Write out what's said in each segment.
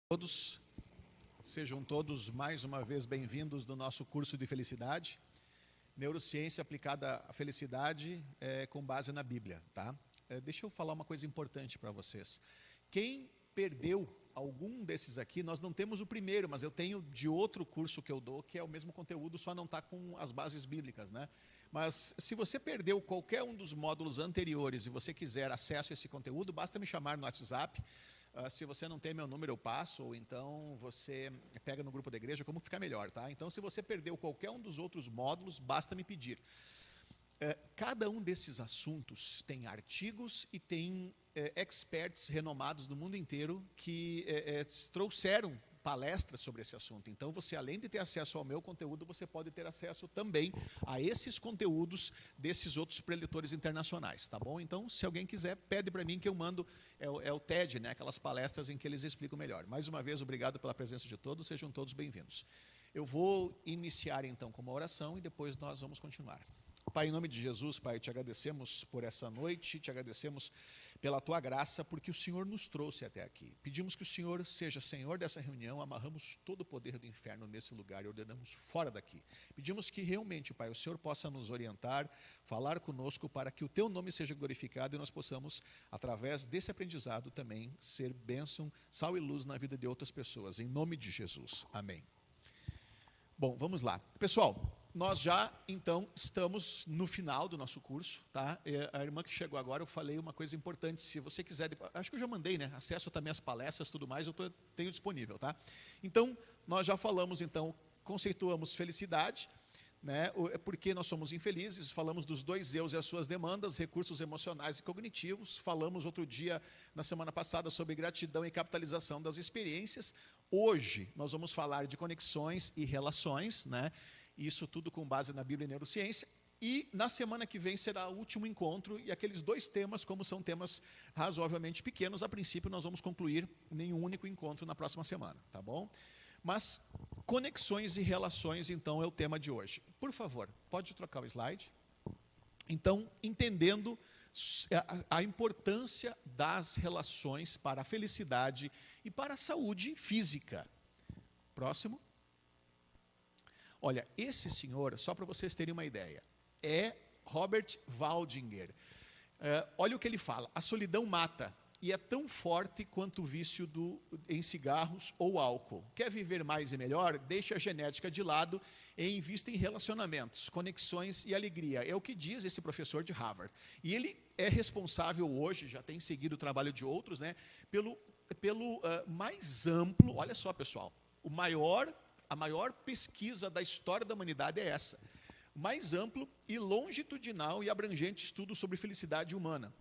Todos, sejam todos mais uma vez bem-vindos no nosso curso de felicidade, neurociência aplicada à felicidade com base na Bíblia, tá? Deixa eu falar uma coisa importante para vocês. Quem perdeu algum desses aqui, nós não temos o primeiro, mas eu tenho de outro curso que eu dou, que é o mesmo conteúdo, só não está com as bases bíblicas, né? Mas se você perdeu qualquer um dos módulos anteriores e você quiser acesso a esse conteúdo, basta me chamar no WhatsApp. Se você não tem meu número, eu passo, ou então você pega no grupo da igreja, como ficar melhor, tá? Então, se você perdeu qualquer um dos outros módulos, basta me pedir. Cada um desses assuntos tem artigos e tem experts renomados do mundo inteiro que trouxeram palestras sobre esse assunto. Então, você, além de ter acesso ao meu conteúdo, você pode ter acesso também a esses conteúdos desses outros preletores internacionais, tá bom? Então, se alguém quiser, pede para mim que eu mando, é o TED, né? Aquelas palestras em que eles explicam melhor. Mais uma vez, obrigado pela presença de todos, sejam todos bem-vindos. Eu vou iniciar, então, com uma oração e depois nós vamos continuar. Pai, em nome de Jesus, Pai, te agradecemos por essa noite, te agradecemos pela tua graça, porque o Senhor nos trouxe até aqui. Pedimos que o Senhor seja Senhor dessa reunião, amarramos todo o poder do inferno nesse lugar e ordenamos fora daqui. Pedimos que realmente, Pai, o Senhor possa nos orientar, falar conosco para que o teu nome seja glorificado e nós possamos, através desse aprendizado, também ser bênção, sal e luz na vida de outras pessoas. Em nome de Jesus. Amém. Bom, vamos lá. Pessoal, nós já, então, estamos no final do nosso curso, tá? A irmã que chegou agora, eu falei uma coisa importante, se você quiser, acho que eu já mandei, né? Acesso também às palestras, tudo mais, eu tenho disponível, tá? Então, nós já falamos, então, conceituamos felicidade, né? Porque nós somos infelizes, falamos dos dois eus e as suas demandas, recursos emocionais e cognitivos, falamos outro dia, na semana passada, sobre gratidão e capitalização das experiências. Hoje, nós vamos falar de conexões e relações, né? Isso tudo com base na Bíblia e neurociência. E na semana que vem será o último encontro, e aqueles dois temas, como são temas razoavelmente pequenos, a princípio nós vamos concluir em um único encontro na próxima semana, tá bom? Mas conexões e relações, então, é o tema de hoje. Por favor, pode trocar o slide? Então, entendendo a importância das relações para a felicidade e para a saúde física. Próximo. Olha, esse senhor, só para vocês terem uma ideia, é Robert Waldinger. Olha o que ele fala: a solidão mata e é tão forte quanto o vício em cigarros ou álcool. Quer viver mais e melhor? Deixe a genética de lado e invista em relacionamentos, conexões e alegria. É o que diz esse professor de Harvard. E ele é responsável hoje, já tem seguido o trabalho de outros, né, pelo mais amplo, olha só, pessoal, a maior pesquisa da história da humanidade é essa. O mais amplo e longitudinal e abrangente estudo sobre felicidade humana.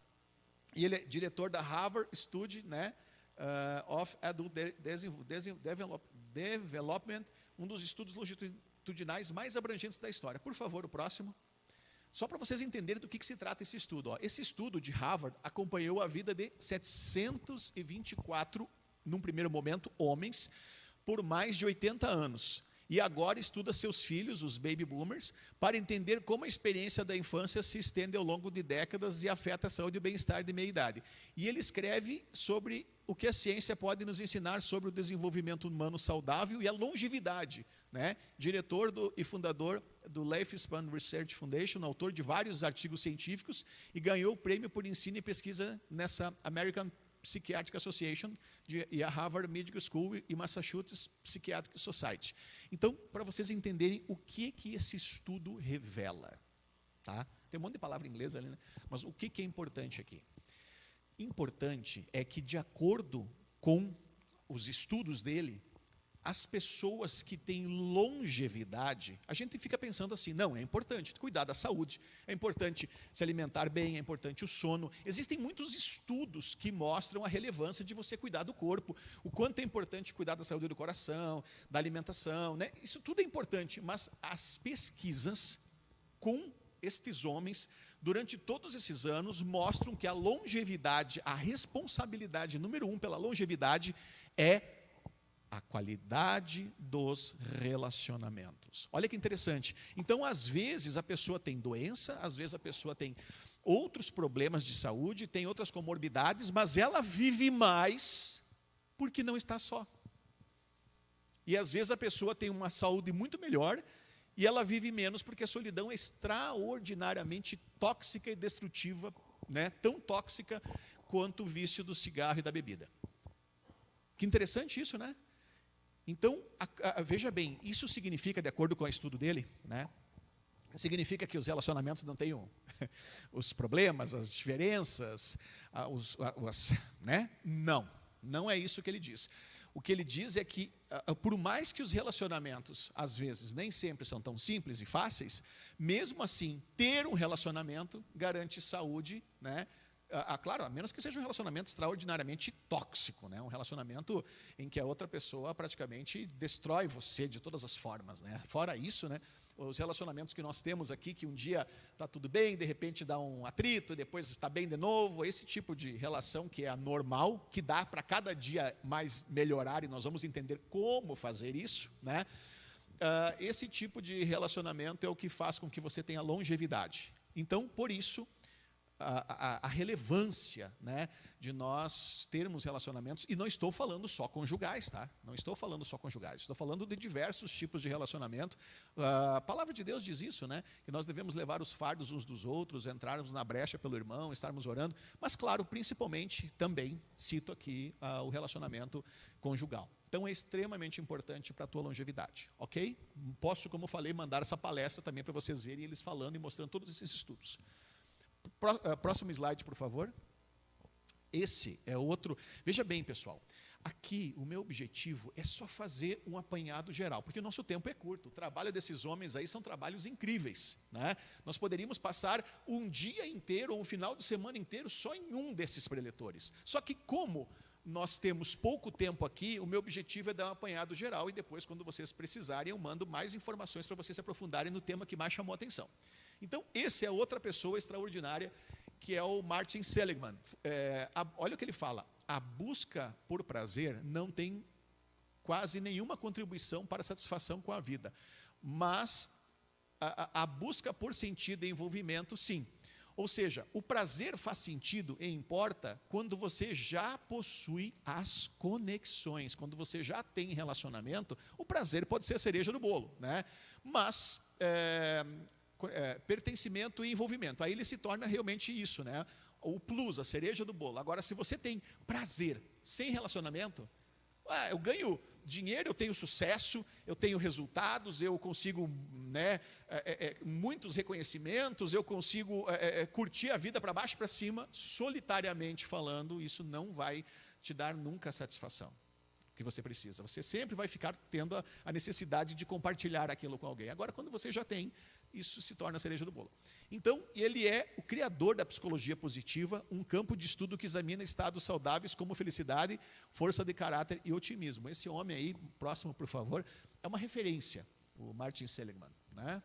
E ele é diretor da Harvard Study, né, of Adult Development, um dos estudos longitudinais mais abrangentes da história. Por favor, o próximo. Só para vocês entenderem do que se trata esse estudo. Ó. Esse estudo de Harvard acompanhou a vida de 724, num primeiro momento, homens, por mais de 80 anos. E agora estuda seus filhos, os baby boomers, para entender como a experiência da infância se estende ao longo de décadas e afeta a saúde e o bem-estar de meia-idade. E ele escreve sobre o que a ciência pode nos ensinar sobre o desenvolvimento humano saudável e a longevidade, né? Diretor e fundador do Lifespan Research Foundation, autor de vários artigos científicos, e ganhou o prêmio por ensino e pesquisa nessa American Psychiatric Association e a Harvard Medical School e Massachusetts Psychiatric Society. Então, para vocês entenderem o que esse estudo revela, tá? Tem um monte de palavra em inglês ali, né? Mas o que é importante aqui? Importante é que, de acordo com os estudos dele, as pessoas que têm longevidade, a gente fica pensando assim, não, é importante cuidar da saúde, é importante se alimentar bem, é importante o sono. Existem muitos estudos que mostram a relevância de você cuidar do corpo, o quanto é importante cuidar da saúde do coração, da alimentação, né? Isso tudo é importante, mas as pesquisas com estes homens, durante todos esses anos, mostram que a longevidade, a responsabilidade número 1 pela longevidade é a qualidade dos relacionamentos. Olha que interessante. Então, às vezes, a pessoa tem doença, às vezes a pessoa tem outros problemas de saúde, tem outras comorbidades, mas ela vive mais porque não está só. E às vezes a pessoa tem uma saúde muito melhor e ela vive menos porque a solidão é extraordinariamente tóxica e destrutiva, né? Tão tóxica quanto o vício do cigarro e da bebida. Que interessante isso, né? Então, veja bem, isso significa, de acordo com o estudo dele, né? Significa que os relacionamentos não tenham os problemas, as diferenças, né? Não, não é isso que ele diz. O que ele diz é que, por mais que os relacionamentos, às vezes, nem sempre são tão simples e fáceis, mesmo assim, ter um relacionamento garante saúde, né? Claro, a menos que seja um relacionamento extraordinariamente tóxico, né? Um relacionamento em que a outra pessoa praticamente destrói você de todas as formas, né? Fora isso, né? Os relacionamentos que nós temos aqui, que um dia está tudo bem, de repente dá um atrito, depois está bem de novo, esse tipo de relação que é anormal, que dá para cada dia mais melhorar, e nós vamos entender como fazer isso, né? Esse tipo de relacionamento é o que faz com que você tenha longevidade. Então, por isso, a relevância, né, de nós termos relacionamentos, e não estou falando só conjugais, tá? Não estou falando só conjugais, estou falando de diversos tipos de relacionamento. A palavra de Deus diz isso, né? Que nós devemos levar os fardos uns dos outros, entrarmos na brecha pelo irmão, estarmos orando, mas claro, principalmente, também cito aqui o relacionamento conjugal. Então é extremamente importante para a tua longevidade, ok? Posso, como falei, mandar essa palestra também para vocês verem eles falando e mostrando todos esses estudos. Próximo slide, por favor. Esse é outro. Veja bem, pessoal. Aqui, o meu objetivo é só fazer um apanhado geral, porque o nosso tempo é curto. O trabalho desses homens aí são trabalhos incríveis, né? Nós poderíamos passar um dia inteiro ou um final de semana inteiro só em um desses preletores. Só que como nós temos pouco tempo aqui, o meu objetivo é dar um apanhado geral e depois, quando vocês precisarem, eu mando mais informações para vocês se aprofundarem no tema que mais chamou a atenção. Então, esse é outra pessoa extraordinária, que é o Martin Seligman. Olha o que ele fala: a busca por prazer não tem quase nenhuma contribuição para a satisfação com a vida, mas a busca por sentido e envolvimento, sim. Ou seja, o prazer faz sentido e importa quando você já possui as conexões, quando você já tem relacionamento. O prazer pode ser a cereja do bolo, né? Mas pertencimento e envolvimento, aí ele se torna realmente isso, né? O plus, a cereja do bolo. Agora, se você tem prazer sem relacionamento, eu ganho dinheiro, eu tenho sucesso, eu tenho resultados, eu consigo, né, muitos reconhecimentos, eu consigo curtir a vida para baixo e para cima. Solitariamente falando, isso não vai te dar nunca satisfação que você precisa. Você sempre vai ficar tendo a necessidade de compartilhar aquilo com alguém. Agora, quando você já tem, isso se torna a cereja do bolo. Então, ele é o criador da psicologia positiva, um campo de estudo que examina estados saudáveis como felicidade, força de caráter e otimismo. Esse homem aí, próximo, por favor, é uma referência, o Martin Seligman, né?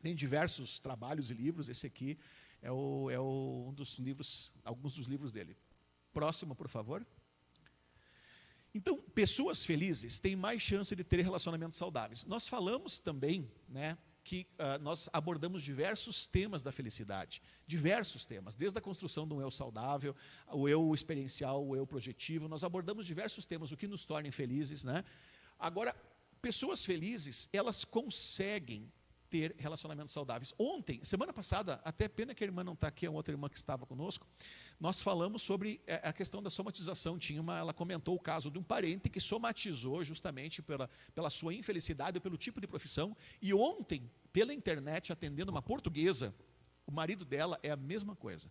Tem diversos trabalhos e livros, esse aqui é um dos livros, alguns dos livros dele. Próximo, por favor. Então, pessoas felizes têm mais chance de ter relacionamentos saudáveis. Nós falamos também, né, que nós abordamos diversos temas da felicidade, diversos temas, desde a construção do eu saudável, o eu experiencial, o eu projetivo. Nós abordamos diversos temas, o que nos torna felizes, né? Agora, pessoas felizes, elas conseguem ter relacionamentos saudáveis. Ontem, semana passada, até pena que a irmã não está aqui, a outra irmã que estava conosco, nós falamos sobre a questão da somatização. Ela comentou o caso de um parente que somatizou justamente pela sua infelicidade ou pelo tipo de profissão, e ontem, pela internet, atendendo uma portuguesa, o marido dela é a mesma coisa.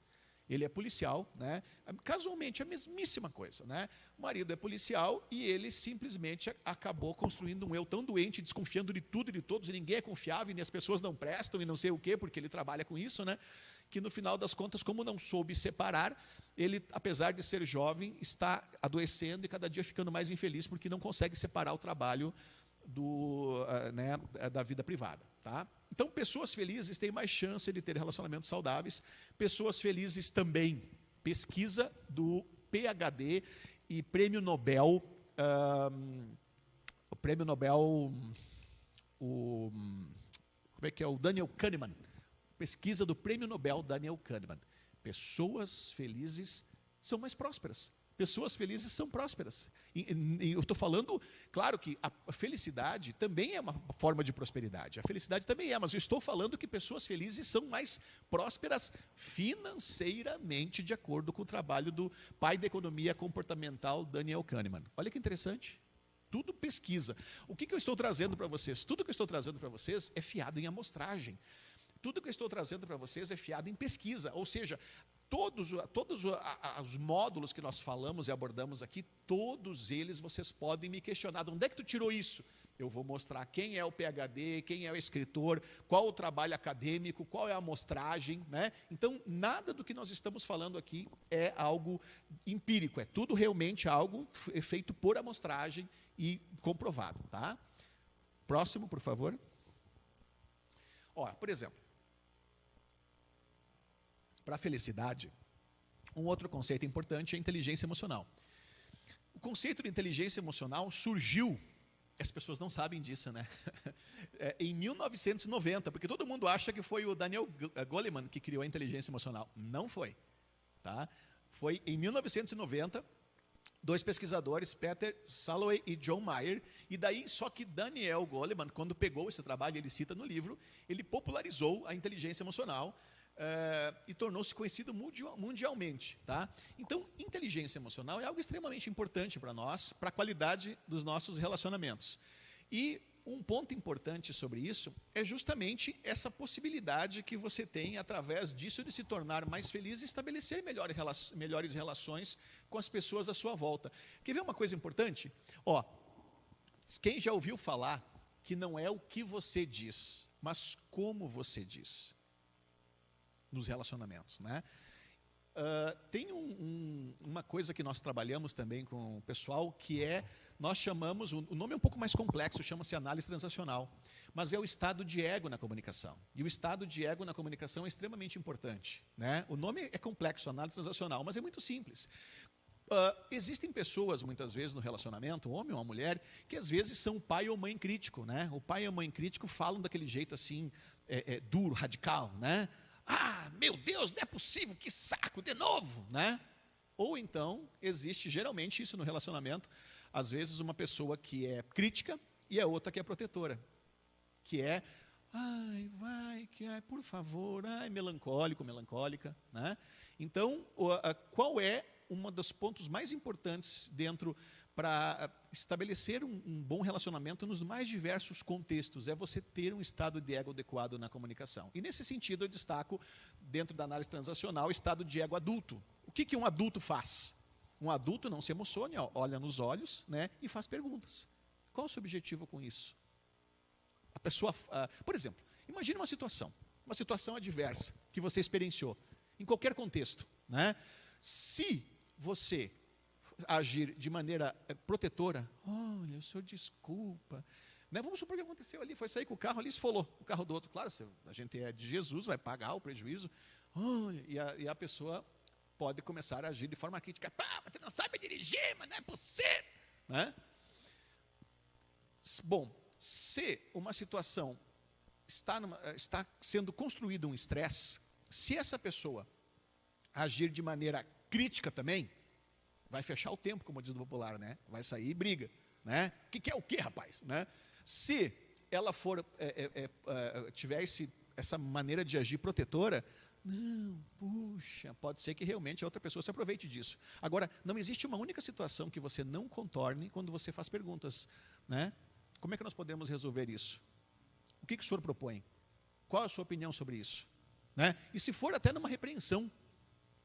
Ele é policial, né? Casualmente a mesmíssima coisa, né? O marido é policial e ele simplesmente acabou construindo um eu tão doente, desconfiando de tudo e de todos, e ninguém é confiável, e as pessoas não prestam, e não sei o quê, porque ele trabalha com isso, né? Que no final das contas, como não soube separar, ele, apesar de ser jovem, está adoecendo e cada dia ficando mais infeliz, porque não consegue separar o trabalho da vida privada, tá? Então, pessoas felizes têm mais chance de ter relacionamentos saudáveis. Pessoas felizes também. Pesquisa do PhD e Prêmio Nobel, o Prêmio Nobel, como é que é? O Daniel Kahneman. Pesquisa do Prêmio Nobel Daniel Kahneman. Pessoas felizes são mais prósperas. Pessoas felizes são prósperas. E eu estou falando, claro que a felicidade também é uma forma de prosperidade. A felicidade também é, mas eu estou falando que pessoas felizes são mais prósperas financeiramente, de acordo com o trabalho do pai da economia comportamental, Daniel Kahneman. Olha que interessante. Tudo pesquisa. O que eu estou trazendo para vocês? Tudo que eu estou trazendo para vocês é fiado em amostragem. Tudo que eu estou trazendo para vocês é fiado em pesquisa, ou seja, todos os módulos que nós falamos e abordamos aqui, todos eles vocês podem me questionar, de onde é que tu tirou isso? Eu vou mostrar quem é o PhD, quem é o escritor, qual o trabalho acadêmico, qual é a amostragem, né? Então, nada do que nós estamos falando aqui é algo empírico, é tudo realmente algo feito por amostragem e comprovado, tá? Próximo, por favor. Ora, por exemplo, para a felicidade, um outro conceito importante é a inteligência emocional. O conceito de inteligência emocional surgiu, as pessoas não sabem disso, né? Em 1990, porque todo mundo acha que foi o Daniel Goleman que criou a inteligência emocional. Não foi. Tá? Foi em 1990, dois pesquisadores, Peter Salovey e John Mayer, e daí, só que Daniel Goleman, quando pegou esse trabalho, ele cita no livro, ele popularizou a inteligência emocional, e tornou-se conhecido mundialmente. Tá? Então, inteligência emocional é algo extremamente importante para nós, para a qualidade dos nossos relacionamentos. E um ponto importante sobre isso é justamente essa possibilidade que você tem, através disso, de se tornar mais feliz e estabelecer melhores relações com as pessoas à sua volta. Quer ver uma coisa importante? Ó, quem já ouviu falar que não é o que você diz, mas como você diz nos relacionamentos, né? Tem uma coisa que nós trabalhamos também com o pessoal, que nós chamamos, o nome é um pouco mais complexo, chama-se análise transacional, mas é o estado de ego na comunicação. E o estado de ego na comunicação é extremamente importante, né? O nome é complexo, análise transacional, mas é muito simples. Existem pessoas, muitas vezes, no relacionamento, um homem ou uma mulher, que às vezes são pai ou mãe crítico, né? O pai e a mãe crítico falam daquele jeito assim, duro, radical, né? Ah, meu Deus, não é possível, que saco, de novo, né? Ou então, existe geralmente isso no relacionamento, às vezes uma pessoa que é crítica e a outra que é protetora, que é, ai, vai, por favor, ai, melancólico, melancólica, né? Então, qual é um dos pontos mais importantes dentro para estabelecer um bom relacionamento nos mais diversos contextos, é você ter um estado de ego adequado na comunicação. E nesse sentido eu destaco, dentro da análise transacional, o estado de ego adulto. O que um adulto faz? Um adulto não se emociona, olha nos olhos, né, e faz perguntas. Qual é o seu objetivo com isso? A pessoa, por exemplo, imagine uma situação adversa que você experienciou, em qualquer contexto, né? Se você agir de maneira protetora, olha, o senhor desculpa, né? Vamos supor que aconteceu ali, foi sair com o carro ali, esfolou o carro do outro, claro, a gente é de Jesus, vai pagar o prejuízo, olha, e a pessoa pode começar a agir de forma crítica, você não sabe dirigir, mas não é possível, né? Bom, se uma situação está sendo construído um estresse, se essa pessoa agir de maneira crítica também, vai fechar o tempo, como diz o popular, né? Vai sair e briga, né? Que é o quê, rapaz? Né? Se ela for tiver essa maneira de agir protetora, não, puxa, pode ser que realmente a outra pessoa se aproveite disso. Agora, não existe uma única situação que você não contorne quando você faz perguntas, né? Como é que nós podemos resolver isso? O que o senhor propõe? Qual a sua opinião sobre isso? Né? E se for até numa repreensão,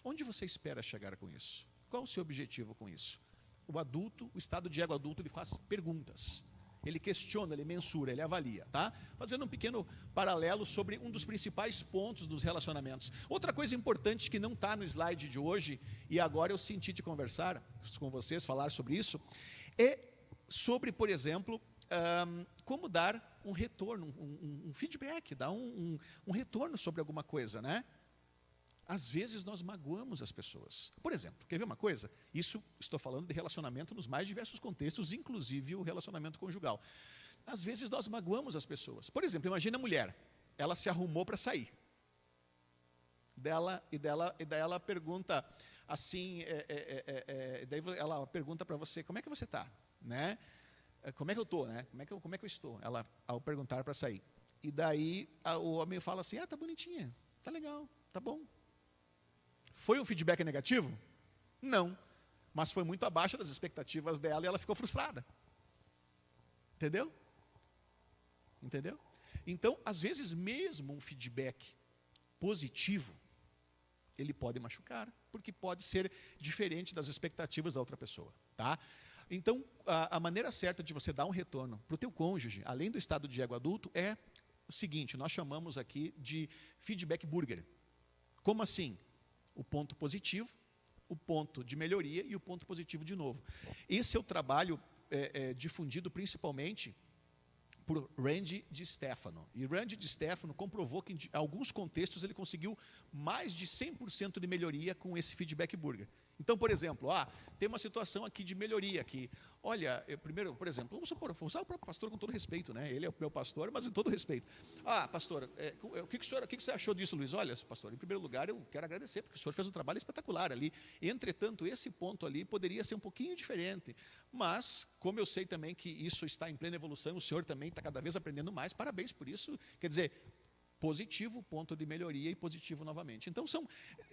onde você espera chegar com isso? Qual o seu objetivo com isso? O adulto, o estado de ego adulto, ele faz perguntas. Ele questiona, ele mensura, ele avalia, tá? Fazendo um pequeno paralelo sobre um dos principais pontos dos relacionamentos. Outra coisa importante que não está no slide de hoje, e agora eu senti de conversar com vocês, falar sobre isso, é sobre, por exemplo, como dar um retorno, um feedback, dar um retorno sobre alguma coisa, né? Às vezes nós magoamos as pessoas. Por exemplo, quer ver uma coisa? Isso, estou falando de relacionamento nos mais diversos contextos, inclusive o relacionamento conjugal. Às vezes nós magoamos as pessoas. Por exemplo, imagina a mulher, ela se arrumou para sair. E daí ela pergunta, assim, daí ela pergunta para você, como é que você está? Né? Como é que eu estou? Né? Como é que eu estou? Ela, ao perguntar para sair. E daí o homem fala assim, tá bonitinha, tá legal, tá bom. Foi um feedback negativo? Não. Mas foi muito abaixo das expectativas dela e ela ficou frustrada. Entendeu? Entendeu? Então, às vezes, mesmo um feedback positivo, ele pode machucar, porque pode ser diferente das expectativas da outra pessoa. Tá? Então, a maneira certa de você dar um retorno para o teu cônjuge, além do estado de ego adulto, é o seguinte, nós chamamos aqui de feedback burger. Como assim? O ponto positivo, o ponto de melhoria e o ponto positivo de novo. Esse é o trabalho difundido principalmente por Randy DiStefano. E Randy DiStefano comprovou que em alguns contextos ele conseguiu mais de 100% de melhoria com esse feedback burger. Então, por exemplo, tem uma situação aqui de melhoria aqui. Olha, primeiro, por exemplo, vamos supor, vou usar o próprio pastor com todo respeito, né? Ele é o meu pastor, mas em todo respeito. Pastor, o que você achou disso, Luiz? Olha, pastor, em primeiro lugar, eu quero agradecer, porque o senhor fez um trabalho espetacular ali. Entretanto, esse ponto ali poderia ser um pouquinho diferente. Mas, como eu sei também que isso está em plena evolução, o senhor também está cada vez aprendendo mais, parabéns por isso. Quer dizer, positivo, ponto de melhoria e positivo novamente. Então, são,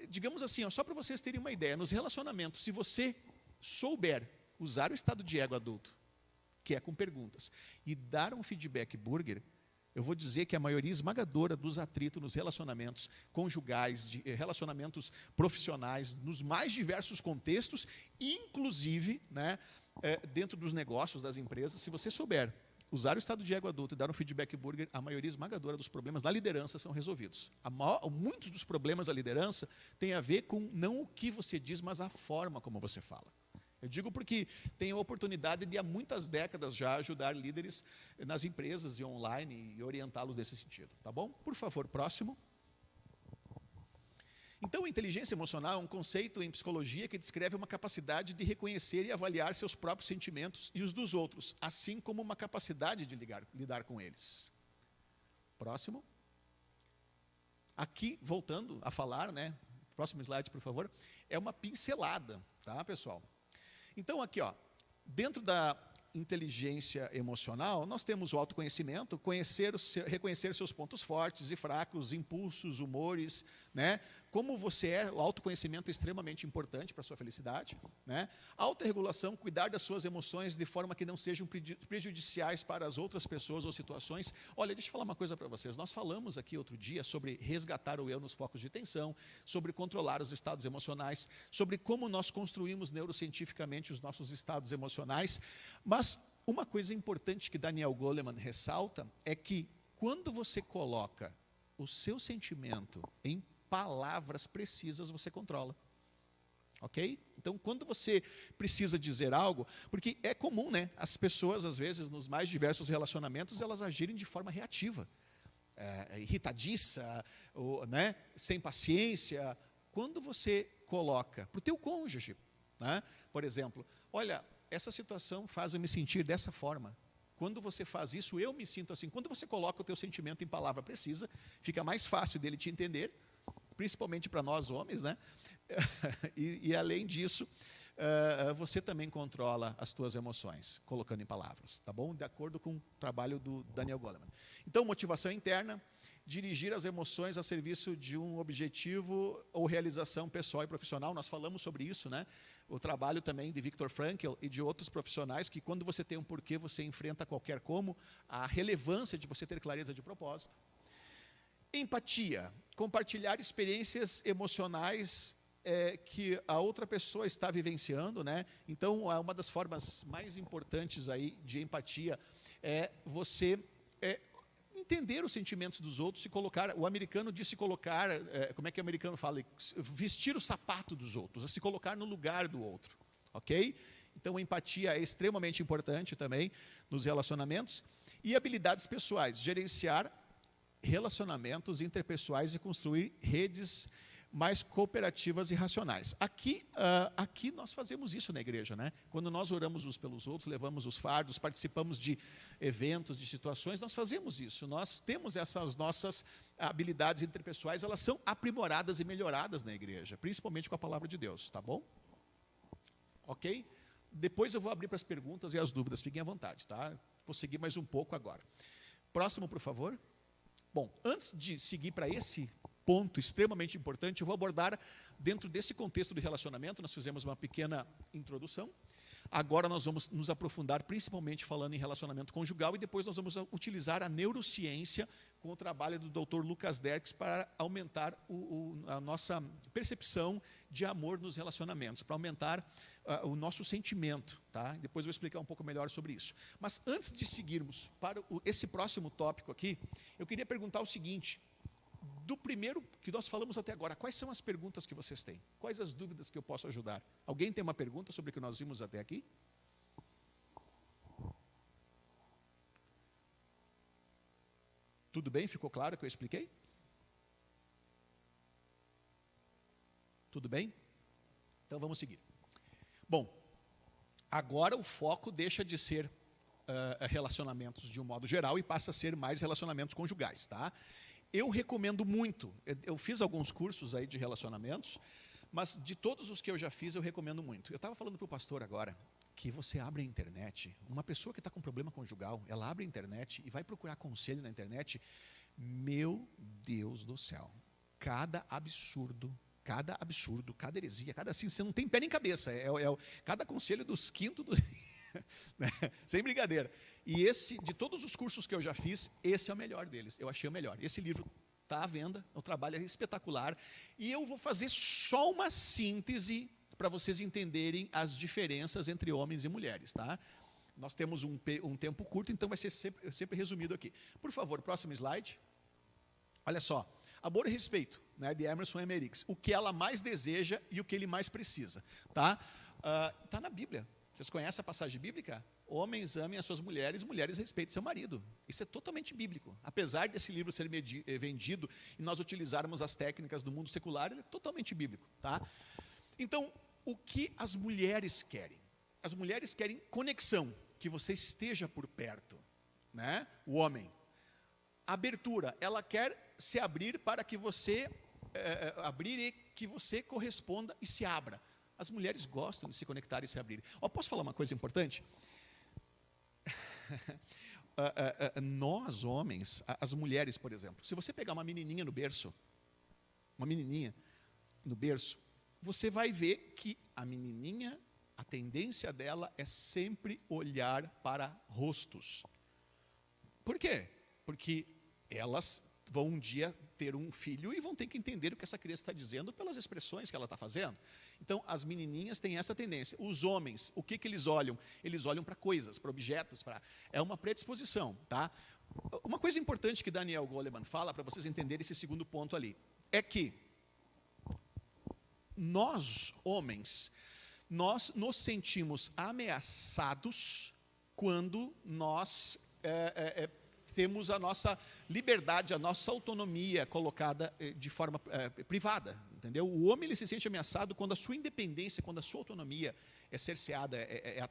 digamos assim, só para vocês terem uma ideia, nos relacionamentos, se você souber usar o estado de ego adulto, que é com perguntas, e dar um feedback burger, eu vou dizer que a maioria esmagadora dos atritos nos relacionamentos conjugais, de relacionamentos profissionais, nos mais diversos contextos, inclusive, né, dentro dos negócios das empresas, se você souber usar o estado de ego adulto e dar um feedback burger, a maioria esmagadora dos problemas da liderança são resolvidos. Muitos dos problemas da liderança têm a ver com não o que você diz, mas a forma como você fala. Eu digo porque tenho a oportunidade de há muitas décadas já ajudar líderes nas empresas e online e orientá-los nesse sentido. Tá bom? Por favor, próximo. Então, a inteligência emocional é um conceito em psicologia que descreve uma capacidade de reconhecer e avaliar seus próprios sentimentos e os dos outros, assim como uma capacidade de lidar com eles. Próximo. Aqui, voltando a falar, né? Próximo slide, por favor. É uma pincelada, tá, pessoal? Então, aqui, dentro da inteligência emocional, nós temos o autoconhecimento, reconhecer seus pontos fortes e fracos, impulsos, humores, né? Como você é, o autoconhecimento é extremamente importante para a sua felicidade, né? Autorregulação, cuidar das suas emoções de forma que não sejam prejudiciais para as outras pessoas ou situações. Olha, deixa eu falar uma coisa para vocês. Nós falamos aqui outro dia sobre resgatar o eu nos focos de tensão, sobre controlar os estados emocionais, sobre como nós construímos neurocientificamente os nossos estados emocionais. Mas uma coisa importante que Daniel Goleman ressalta é que quando você coloca o seu sentimento em palavras precisas, você controla. Ok? Então, quando você precisa dizer algo, porque é comum, né? As pessoas, às vezes, nos mais diversos relacionamentos, elas agirem de forma reativa. Irritadiça, né? Sem paciência. Quando você coloca para o teu cônjuge, né? Por exemplo, olha, essa situação faz eu me sentir dessa forma. Quando você faz isso, eu me sinto assim. Quando você coloca o teu sentimento em palavra precisa, fica mais fácil dele te entender, principalmente para nós homens, né? E além disso, você também controla as tuas emoções, colocando em palavras, tá bom? De acordo com o trabalho do Daniel Goleman. Então, motivação interna, dirigir as emoções a serviço de um objetivo ou realização pessoal e profissional. Nós falamos sobre isso, né? O trabalho também de Viktor Frankl e de outros profissionais, que quando você tem um porquê, você enfrenta qualquer como, a relevância de você ter clareza de propósito. Empatia, compartilhar experiências emocionais que a outra pessoa está vivenciando, né? Então, uma das formas mais importantes aí de empatia é você entender os sentimentos dos outros, se colocar, o americano diz se colocar, como é que o americano fala? Vestir o sapato dos outros, se colocar no lugar do outro, ok? Então, a empatia é extremamente importante também nos relacionamentos. E habilidades pessoais, gerenciar relacionamentos interpessoais e construir redes mais cooperativas e racionais. Aqui nós fazemos isso na igreja, né? Quando nós oramos uns pelos outros, levamos os fardos, participamos de eventos, de situações, nós fazemos isso. Nós temos essas nossas habilidades interpessoais, elas são aprimoradas e melhoradas na igreja, principalmente com a palavra de Deus, tá bom? Ok? Depois eu vou abrir para as perguntas e as dúvidas, fiquem à vontade, tá? Vou seguir mais um pouco agora. Próximo, por favor. Bom, antes de seguir para esse ponto extremamente importante, eu vou abordar, dentro desse contexto do relacionamento, nós fizemos uma pequena introdução, agora nós vamos nos aprofundar principalmente falando em relacionamento conjugal e depois nós vamos utilizar a neurociência com o trabalho do Dr. Lucas Derks para aumentar a nossa percepção de amor nos relacionamentos, para aumentar o nosso sentimento, tá? Depois eu vou explicar um pouco melhor sobre isso. Mas antes de seguirmos para esse próximo tópico aqui, eu queria perguntar o seguinte: do primeiro que nós falamos até agora, quais são as perguntas que vocês têm? Quais as dúvidas que eu posso ajudar? Alguém tem uma pergunta sobre o que nós vimos até aqui? Tudo bem? Ficou claro o que eu expliquei? Tudo bem? Então vamos seguir. Bom, agora o foco deixa de ser relacionamentos de um modo geral e passa a ser mais relacionamentos conjugais, tá? Eu recomendo muito, eu fiz alguns cursos aí de relacionamentos, mas de todos os que eu já fiz, eu recomendo muito. Eu estava falando para o pastor agora que você abre a internet, uma pessoa que está com problema conjugal, ela abre a internet e vai procurar conselho na internet. Meu Deus do céu, cada absurdo, cada heresia, cada assim, você não tem pé nem cabeça, cada conselho dos quintos, né? Sem brincadeira. E esse, de todos os cursos que eu já fiz, esse é o melhor deles, eu achei o melhor. Esse livro está à venda, o trabalho é espetacular, e eu vou fazer só uma síntese para vocês entenderem as diferenças entre homens e mulheres, tá? Nós temos um tempo curto, então vai ser sempre resumido aqui. Por favor, próximo slide. Olha só, amor e respeito, né, de Emerson Emerix. O que ela mais deseja e o que ele mais precisa, tá? Tá na Bíblia. Vocês conhecem a passagem bíblica? Homens amem as suas mulheres, mulheres respeitem seu marido. Isso é totalmente bíblico. Apesar desse livro ser vendido e nós utilizarmos as técnicas do mundo secular, ele é totalmente bíblico, tá? Então, o que as mulheres querem? As mulheres querem conexão, que você esteja por perto, né? O homem. Abertura, ela quer se abrir para que você, abrir e que você corresponda e se abra. As mulheres gostam de se conectar e se abrir. Posso falar uma coisa importante? Nós, homens, as mulheres, por exemplo, se você pegar uma menininha no berço, você vai ver que a menininha, a tendência dela é sempre olhar para rostos. Por quê? Porque elas vão um dia ter um filho e vão ter que entender o que essa criança está dizendo pelas expressões que ela está fazendo. Então, as menininhas têm essa tendência. Os homens, o que eles olham? Eles olham para coisas, para objetos, é uma predisposição, tá? Uma coisa importante que Daniel Goleman fala, para vocês entenderem esse segundo ponto ali, é que nós, homens, nós nos sentimos ameaçados quando nós temos a nossa liberdade, a nossa autonomia colocada de forma privada, entendeu? O homem ele se sente ameaçado quando a sua independência, quando a sua autonomia é cerceada,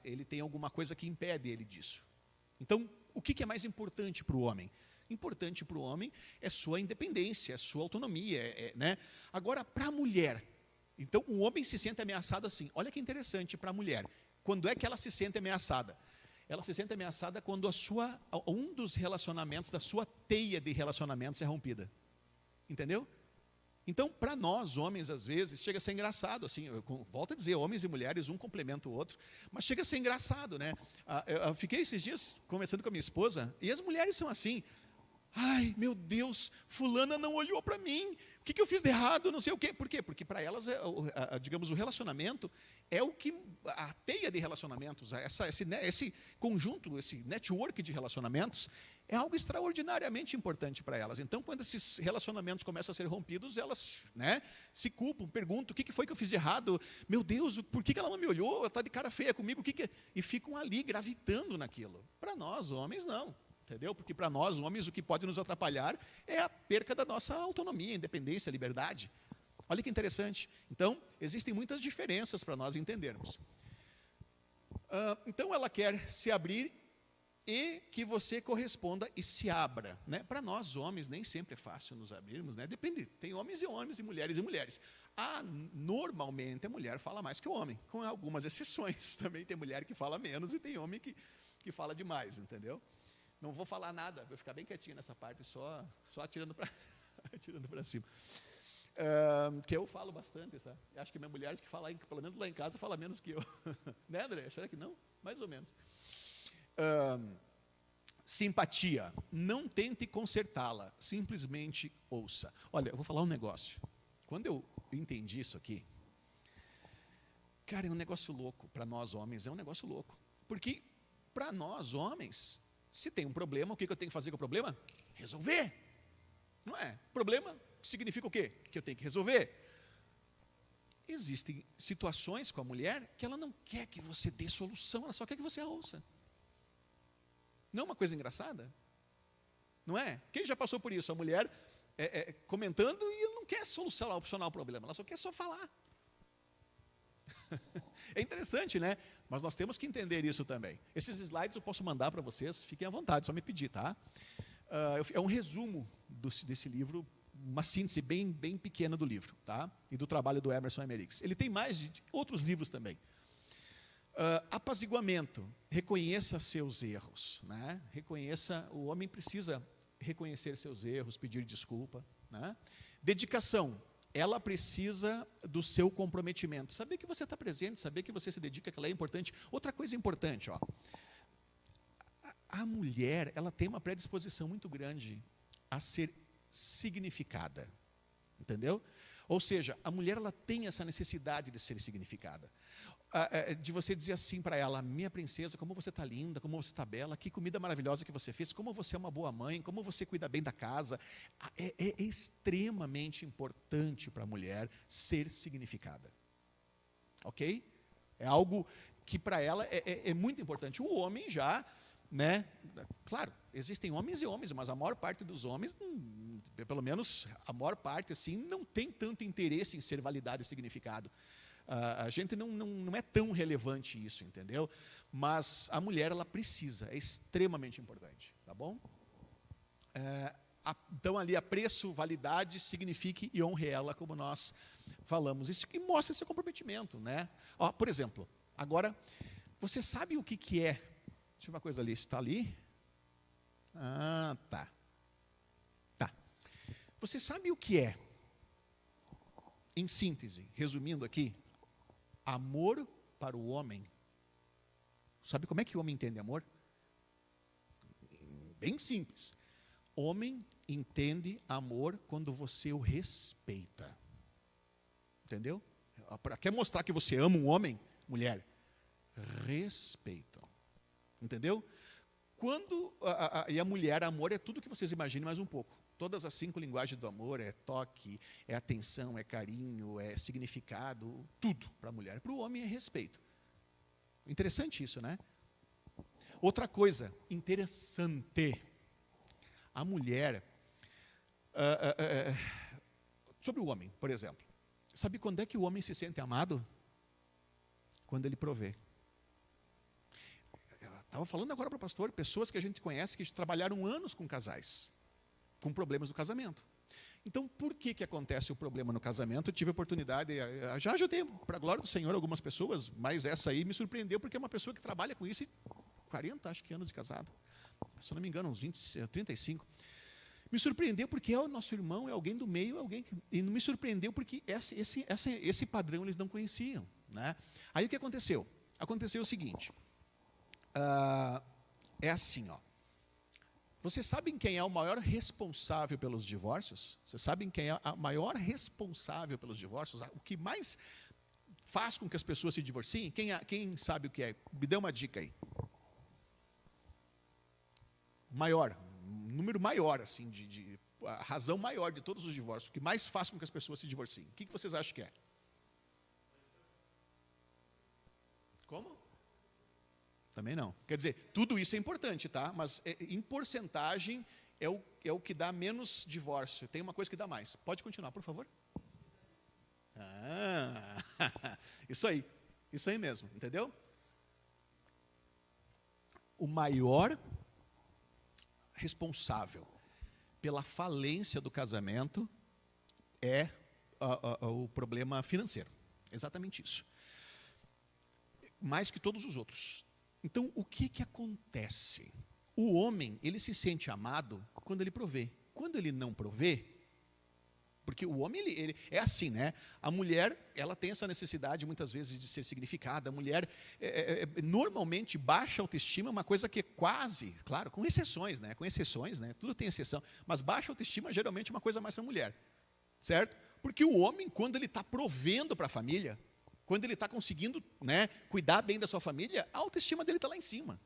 ele tem alguma coisa que impede ele disso. Então, o que é mais importante para o homem? Importante para o homem é sua independência, sua autonomia, né? Agora, para a mulher, então o homem se sente ameaçado assim. Olha que interessante para a mulher. Quando é que ela se sente ameaçada? Ela se sente ameaçada quando um dos relacionamentos, da sua teia de relacionamentos é rompida. Entendeu? Então, para nós, homens, às vezes, chega a ser engraçado, assim, eu volto a dizer, homens e mulheres, um complementa o outro, mas chega a ser engraçado, né? Eu fiquei esses dias conversando com a minha esposa, e as mulheres são assim, ai, meu Deus, fulana não olhou para mim, o que eu fiz de errado, não sei o quê. Por quê? Porque para elas, digamos, o relacionamento é o que, a teia de relacionamentos, esse conjunto, esse network de relacionamentos, é algo extraordinariamente importante para elas. Então, quando esses relacionamentos começam a ser rompidos, elas, né, se culpam, perguntam, o que foi que eu fiz de errado? Meu Deus, por que ela não me olhou? Ela está de cara feia comigo, E ficam ali, gravitando naquilo. Para nós, homens, não. Entendeu? Porque para nós, homens, o que pode nos atrapalhar é a perca da nossa autonomia, independência, liberdade. Olha que interessante. Então, existem muitas diferenças para nós entendermos. Então, ela quer se abrir e que você corresponda e se abra. Né? Para nós, homens, nem sempre é fácil nos abrirmos. Né? Depende, tem homens e homens, e mulheres e mulheres. Normalmente, a mulher fala mais que o homem, com algumas exceções. Também tem mulher que fala menos e tem homem que fala demais, entendeu? Não vou falar nada, vou ficar bem quietinho nessa parte, só atirando para atirando para cima. Que eu falo bastante, sabe? Acho que minha mulher, que fala, pelo menos lá em casa, fala menos que eu. Né, André? Será que não? Mais ou menos. Simpatia. Não tente consertá-la, simplesmente ouça. Olha, eu vou falar um negócio. Quando eu entendi isso aqui, cara, é um negócio louco. Para nós homens, é um negócio louco. Porque, para nós homens, se tem um problema, o que eu tenho que fazer com o problema? Resolver. Não é? Problema significa o quê? Que eu tenho que resolver. Existem situações com a mulher que ela não quer que você dê solução, ela só quer que você a ouça. Não é uma coisa engraçada? Não é? Quem já passou por isso? A mulher comentando e ela não quer solucionar o problema, ela só quer falar. É interessante, né? Mas nós temos que entender isso também. Esses slides eu posso mandar para vocês, fiquem à vontade, só me pedir, tá? É um resumo desse livro, uma síntese bem pequena do livro, tá? E do trabalho do Emerson Emerix. Ele tem mais de outros livros também. Apaziguamento, reconheça seus erros, né? O homem precisa reconhecer seus erros, pedir desculpa, né? Dedicação, ela precisa do seu comprometimento, saber que você está presente, saber que você se dedica, que ela é importante. Outra coisa importante, ó, a mulher, ela tem uma predisposição muito grande a ser significada, entendeu? Ou seja, a mulher, ela tem essa necessidade de ser significada, de você dizer assim para ela: minha princesa, como você está linda, como você está bela, que comida maravilhosa que você fez, como você é uma boa mãe, como você cuida bem da casa. É extremamente importante para a mulher ser significada, ok? É algo que para ela é muito importante. O homem já, né? Claro, existem homens e homens, mas a maior parte dos homens, pelo menos a maior parte, assim, não tem tanto interesse em ser validado e significado. A gente não é tão relevante isso, entendeu? Mas a mulher, ela precisa, é extremamente importante, tá bom? Então, ali, apreço, validade, signifique e honre ela, como nós falamos. Isso que mostra esse comprometimento, né? Ó, por exemplo, agora, você sabe o que é? Deixa eu ver uma coisa ali, está ali? Tá. Você sabe o que é, em síntese, resumindo aqui, amor para o homem? Sabe como é que o homem entende amor? Bem simples. Homem entende amor quando você o respeita. Entendeu? Quer mostrar que você ama um homem? Mulher, respeita. Entendeu? Quando e a mulher, amor é tudo que vocês imaginem mais um pouco. Todas as 5 linguagens do amor, é toque, é atenção, é carinho, é significado, tudo para a mulher. Para o homem é respeito. Interessante isso, né? Outra coisa interessante, a mulher, sobre o homem, por exemplo, sabe quando é que o homem se sente amado? Quando ele provê. Eu estava falando agora para o pastor, pessoas que a gente conhece que trabalharam anos com casais, com problemas do casamento. Então, por que acontece o problema no casamento? Eu tive a oportunidade, já ajudei, para a glória do Senhor, algumas pessoas, mas essa aí me surpreendeu, porque é uma pessoa que trabalha com isso e 40, acho que, anos de casado. Se eu não me engano, uns 20, 35. Me surpreendeu porque é o nosso irmão, é alguém do meio, e não me surpreendeu porque esse padrão eles não conheciam, né? Aí o que aconteceu? Aconteceu o seguinte, é assim, ó. Vocês sabem quem é o maior responsável pelos divórcios? Vocês sabem quem é a maior responsável pelos divórcios? O que mais faz com que as pessoas se divorciem? Quem sabe o que é? Me dê uma dica aí. Maior, um número maior, assim, a razão maior de todos os divórcios, o que mais faz com que as pessoas se divorciem. O que vocês acham que é? Como? Também não. Quer dizer, tudo isso é importante, tá? Mas em porcentagem é o que dá menos divórcio. Tem uma coisa que dá mais. Pode continuar, por favor? Isso aí mesmo, entendeu? O maior responsável pela falência do casamento é o problema financeiro. Exatamente isso. Mais que todos os outros. Então, o que acontece? O homem, ele se sente amado quando ele provê. Quando ele não provê, porque o homem, ele é assim, né? A mulher, ela tem essa necessidade, muitas vezes, de ser significada. A mulher, normalmente, baixa autoestima é uma coisa que é quase, claro, com exceções, né? Com exceções, né? Tudo tem exceção. Mas baixa autoestima, geralmente, é uma coisa mais para a mulher. Certo? Porque o homem, quando ele está provendo para a família, quando ele está conseguindo, né, cuidar bem da sua família, a autoestima dele está lá em cima.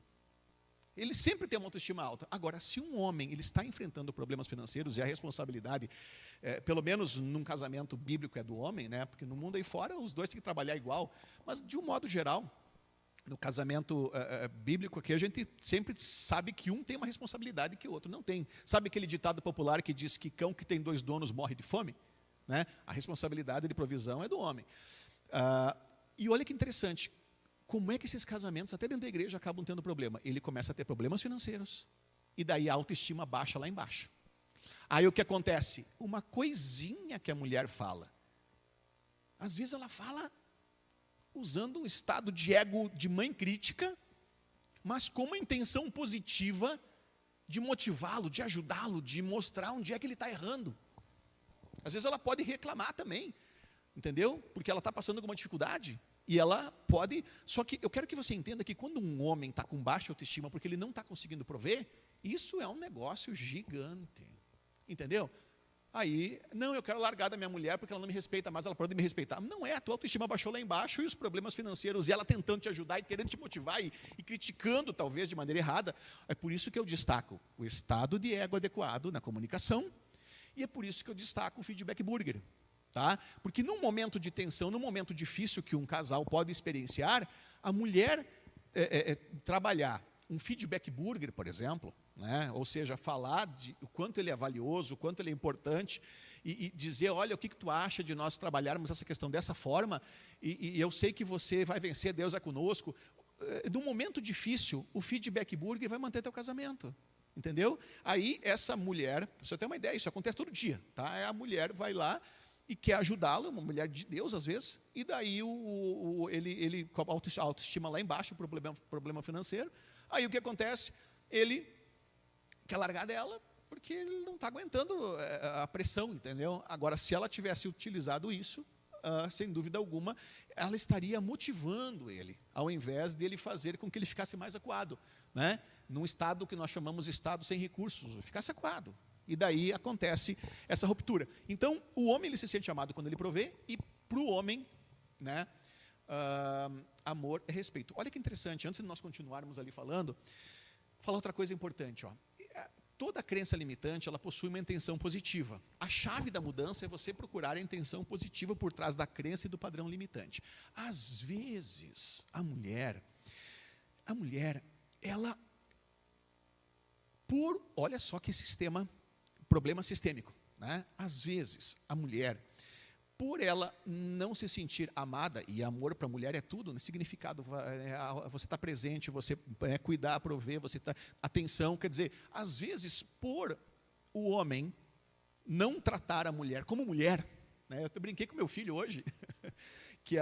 Ele sempre tem uma autoestima alta. Agora, se um homem ele está enfrentando problemas financeiros, e a responsabilidade, pelo menos num casamento bíblico, é do homem, né? Porque no mundo aí fora os dois têm que trabalhar igual. Mas, de um modo geral, no casamento bíblico aqui, a gente sempre sabe que um tem uma responsabilidade que o outro não tem. Sabe aquele ditado popular que diz que cão que tem 2 donos morre de fome? Né? A responsabilidade de provisão é do homem. E olha que interessante. Como é que esses casamentos, até dentro da igreja, acabam tendo problema? Ele começa a ter problemas financeiros. E daí a autoestima baixa lá embaixo. Aí o que acontece? Uma coisinha que a mulher fala. Às vezes ela fala usando um estado de ego de mãe crítica, mas com uma intenção positiva de motivá-lo, de ajudá-lo, de mostrar onde é que ele está errando. Às vezes ela pode reclamar também, entendeu? Porque ela está passando alguma dificuldade. E ela pode, só que eu quero que você entenda que quando um homem está com baixa autoestima porque ele não está conseguindo prover, isso é um negócio gigante, entendeu? Aí, não, eu quero largar da minha mulher porque ela não me respeita mais, ela pode me respeitar. Não é, a tua autoestima baixou lá embaixo e os problemas financeiros, e ela tentando te ajudar e querendo te motivar e criticando talvez de maneira errada. É por isso que eu destaco o estado de ego adequado na comunicação, e é por isso que eu destaco o feedback burger. Tá? Porque num momento de tensão, num momento difícil que um casal pode experienciar, a mulher trabalhar um feedback burger, por exemplo, né? Ou seja, falar de o quanto ele é valioso, o quanto ele é importante, e dizer, olha, o que tu acha de nós trabalharmos essa questão dessa forma, e eu sei que você vai vencer, Deus é conosco. Num momento difícil, o feedback burger vai manter teu casamento. Entendeu? Aí essa mulher, pra você ter uma ideia, isso acontece todo dia, tá? A mulher vai lá e quer ajudá-lo, uma mulher de Deus às vezes, e daí ele com a autoestima lá embaixo, problema financeiro. Aí o que acontece? Ele quer largar dela porque ele não está aguentando a pressão, entendeu? Agora, se ela tivesse utilizado isso, sem dúvida alguma, ela estaria motivando ele, ao invés dele fazer com que ele ficasse mais acuado, né? Num estado que nós chamamos de estado sem recursos, ficasse acuado. E daí acontece essa ruptura. Então, o homem ele se sente amado quando ele provê, e para o homem, né, amor é respeito. Olha que interessante, antes de nós continuarmos ali falando, falar outra coisa importante. Ó. Toda crença limitante, ela possui uma intenção positiva. A chave da mudança é você procurar a intenção positiva por trás da crença e do padrão limitante. Às vezes, a mulher, ela, olha só que problema sistêmico, né? Às vezes, a mulher, por ela não se sentir amada, e amor para a mulher é tudo, né? Significado, você está presente, você cuidar, prover, você está atenção, quer dizer, às vezes, por o homem não tratar a mulher como mulher, né? Eu brinquei com meu filho hoje, que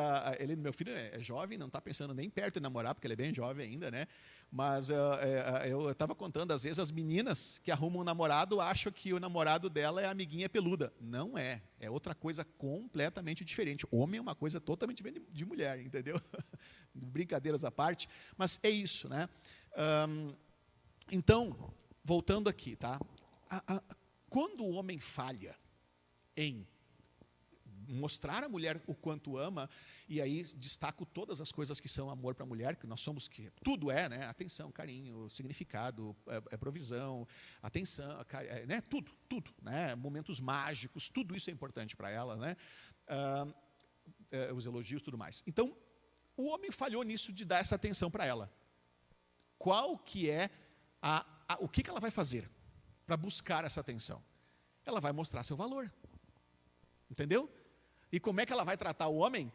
meu filho é jovem, não está pensando nem perto de namorar, porque ele é bem jovem ainda, né? Mas eu estava contando, às vezes as meninas que arrumam um namorado acham que o namorado dela é a amiguinha peluda. Não é, é outra coisa completamente diferente. Homem é uma coisa totalmente diferente de mulher, entendeu? Brincadeiras à parte, mas é isso, né? Então, voltando aqui, tá? Quando o homem falha em mostrar à mulher o quanto ama, e aí destaco todas as coisas que são amor para a mulher, que nós somos, que tudo é, né? Atenção, carinho, significado, provisão, atenção, né? Tudo, né? Momentos mágicos, tudo isso é importante para ela, né? Os elogios, tudo mais. Então, o homem falhou nisso de dar essa atenção para ela. Qual que é o que ela vai fazer para buscar essa atenção? Ela vai mostrar seu valor. Entendeu? E como é que ela vai tratar o homem?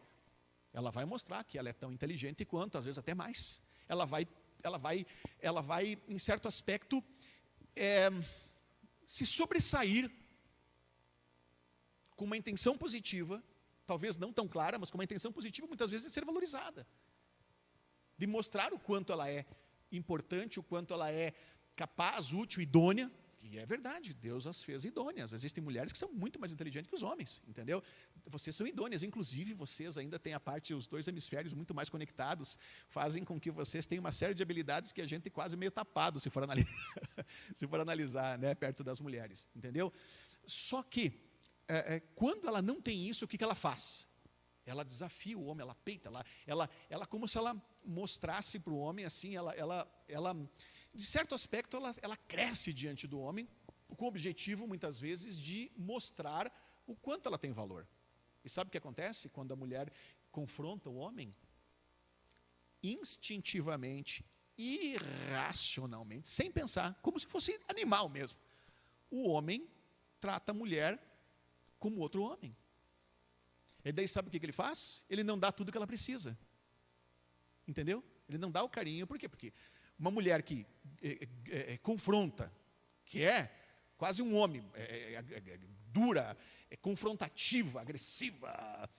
Ela vai mostrar que ela é tão inteligente quanto, às vezes até mais. Ela vai em certo aspecto, se sobressair com uma intenção positiva, talvez não tão clara, mas com uma intenção positiva, muitas vezes de ser valorizada. De mostrar o quanto ela é importante, o quanto ela é capaz, útil, idônea. E é verdade, Deus as fez idôneas. Existem mulheres que são muito mais inteligentes que os homens, entendeu? Vocês são idôneas, inclusive vocês ainda têm a parte, os dois hemisférios muito mais conectados, fazem com que vocês tenham uma série de habilidades que a gente quase meio tapado, se for analisar, se for analisar, né, perto das mulheres, entendeu? Só que, quando ela não tem isso, o que ela faz? Ela desafia o homem, ela peita, ela como se ela mostrasse para o homem, assim, de certo aspecto, ela cresce diante do homem, com o objetivo, muitas vezes, de mostrar o quanto ela tem valor. E sabe o que acontece? Quando a mulher confronta o homem, instintivamente, irracionalmente, sem pensar, como se fosse animal mesmo, o homem trata a mulher como outro homem. E daí sabe o que ele faz? Ele não dá tudo que ela precisa. Entendeu? Ele não dá o carinho, por quê? Porque uma mulher que confronta, que é quase um homem, dura, confrontativa, agressiva,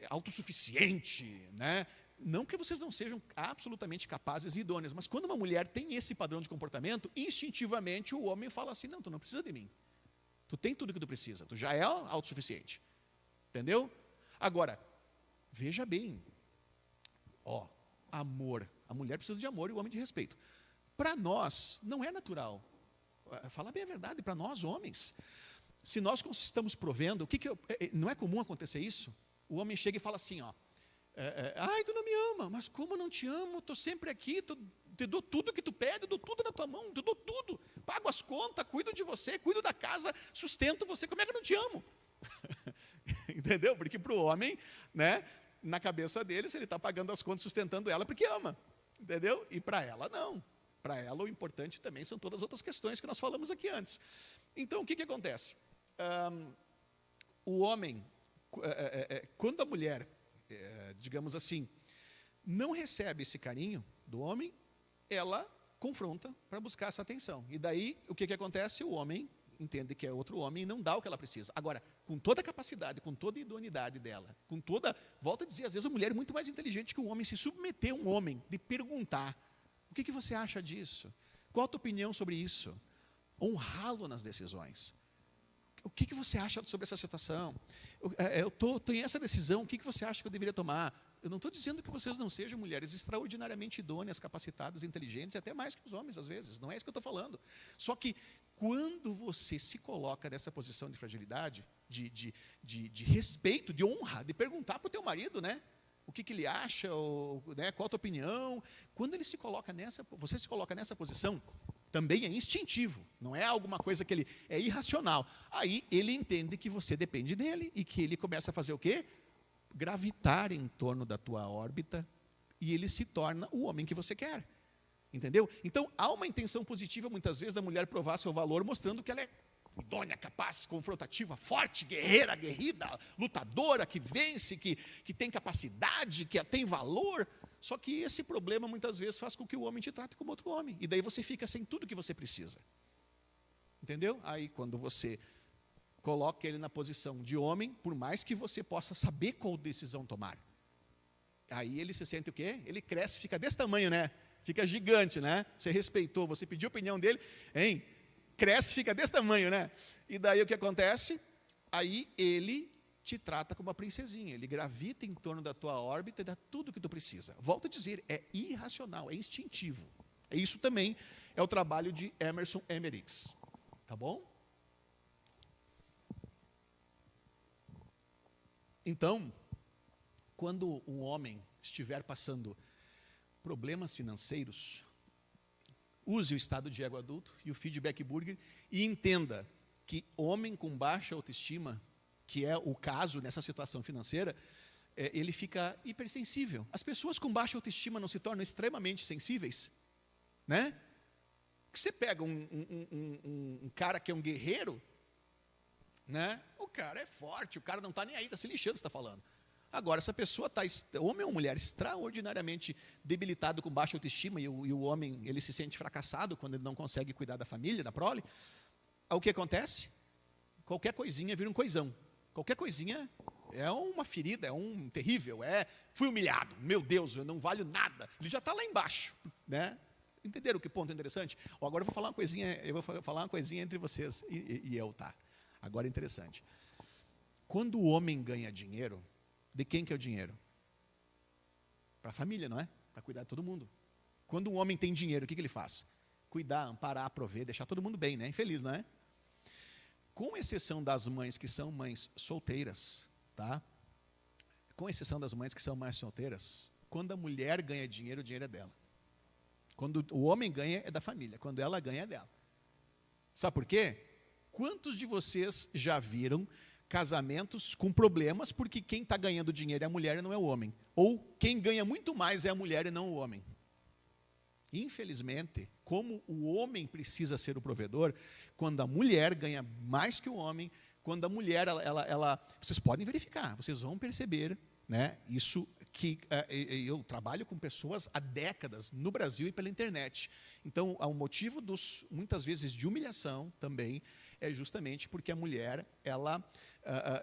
autossuficiente, né? Não que vocês não sejam absolutamente capazes e idôneas, mas quando uma mulher tem esse padrão de comportamento, instintivamente o homem fala assim, não, tu não precisa de mim. Tu tem tudo que tu precisa, tu já é autossuficiente. Entendeu? Agora, veja bem, amor. A mulher precisa de amor e o homem de respeito. Para nós, não é natural. Fala bem a verdade, para nós, homens. Se nós estamos provendo, não é comum acontecer isso? O homem chega e fala assim, ai, tu não me ama, mas como não te amo? Estou sempre aqui, te dou tudo que tu pede, dou tudo na tua mão, te dou tudo. Pago as contas, cuido de você, cuido da casa, sustento você, como é que eu não te amo? Entendeu? Porque para o homem, né, na cabeça dele, se ele está pagando as contas, sustentando ela, porque ama. Entendeu? E para ela, não. Para ela, o importante também são todas as outras questões que nós falamos aqui antes. Então, o que acontece? O homem, quando a mulher, digamos assim, não recebe esse carinho do homem, ela confronta para buscar essa atenção. E daí, o que acontece? O homem entende que é outro homem e não dá o que ela precisa. Agora, com toda a capacidade, com toda a idoneidade dela, com toda, volto a dizer, às vezes a mulher é muito mais inteligente que um homem, se submeter a um homem, de perguntar, o que você acha disso? Qual a tua opinião sobre isso? Honrá-lo nas decisões. O que você acha sobre essa situação? Eu tenho essa decisão, o que você acha que eu deveria tomar? Eu não estou dizendo que vocês não sejam mulheres extraordinariamente idôneas, capacitadas, inteligentes, e até mais que os homens, às vezes. Não é isso que eu estou falando. Só que, quando você se coloca nessa posição de fragilidade, de respeito, de honra, de perguntar para o teu marido, né? O que ele acha, né, qual a tua opinião. Quando ele se coloca você se coloca nessa posição, também é instintivo, não é alguma coisa que ele é irracional. Aí ele entende que você depende dele e que ele começa a fazer o quê? Gravitar em torno da tua órbita e ele se torna o homem que você quer. Entendeu? Então, há uma intenção positiva, muitas vezes, da mulher provar seu valor, mostrando que ela é idônea, capaz, confrontativa, forte, guerreira, aguerrida, lutadora, que vence, que tem capacidade, que tem valor. Só que esse problema, muitas vezes, faz com que o homem te trate como outro homem. E daí você fica sem tudo que você precisa. Entendeu? Aí, quando você coloca ele na posição de homem, por mais que você possa saber qual decisão tomar, aí ele se sente o quê? Ele cresce, fica desse tamanho, né? Fica gigante, né? Você respeitou, você pediu a opinião dele, hein? Cresce, fica desse tamanho, né? E daí o que acontece? Aí ele te trata como uma princesinha, ele gravita em torno da tua órbita e dá tudo o que tu precisa. Volto a dizer, é irracional, é instintivo. Isso também é o trabalho de Emerson Emerix. Tá bom? Então, quando um homem estiver passando problemas financeiros, use o estado de ego adulto e o feedback burger e entenda que homem com baixa autoestima, que é o caso nessa situação financeira, ele fica hipersensível. As pessoas com baixa autoestima não se tornam extremamente sensíveis, né? Você pega um cara que é um guerreiro, né? O cara é forte, o cara não está nem aí, está se lixando, você está falando. Agora, essa pessoa está, homem ou mulher, extraordinariamente debilitado com baixa autoestima, e o homem, ele se sente fracassado quando ele não consegue cuidar da família, da prole, o que acontece? Qualquer coisinha vira um coisão. Qualquer coisinha é uma ferida, é um terrível, fui humilhado, meu Deus, eu não valho nada. Ele já está lá embaixo, né? Entenderam que ponto interessante? Agora eu vou falar uma coisinha entre vocês e eu, tá? Agora interessante. Quando o homem ganha dinheiro, de quem que é o dinheiro? Para a família, não é? Para cuidar de todo mundo. Quando um homem tem dinheiro, o que ele faz? Cuidar, amparar, prover, deixar todo mundo bem, né? Infeliz, não é? Com exceção das mães que são mães solteiras, tá? Com exceção das mães que são mães solteiras, quando a mulher ganha dinheiro, o dinheiro é dela. Quando o homem ganha, é da família. Quando ela ganha, é dela. Sabe por quê? Quantos de vocês já viram casamentos com problemas porque quem está ganhando dinheiro é a mulher e não é o homem? Ou quem ganha muito mais é a mulher e não o homem? Infelizmente, como o homem precisa ser o provedor, quando a mulher ganha mais que o homem, quando a mulher, vocês podem verificar, vocês vão perceber, né, isso que eu trabalho com pessoas há décadas no Brasil e pela internet. Então, o motivo muitas vezes de humilhação também é justamente porque a mulher, ela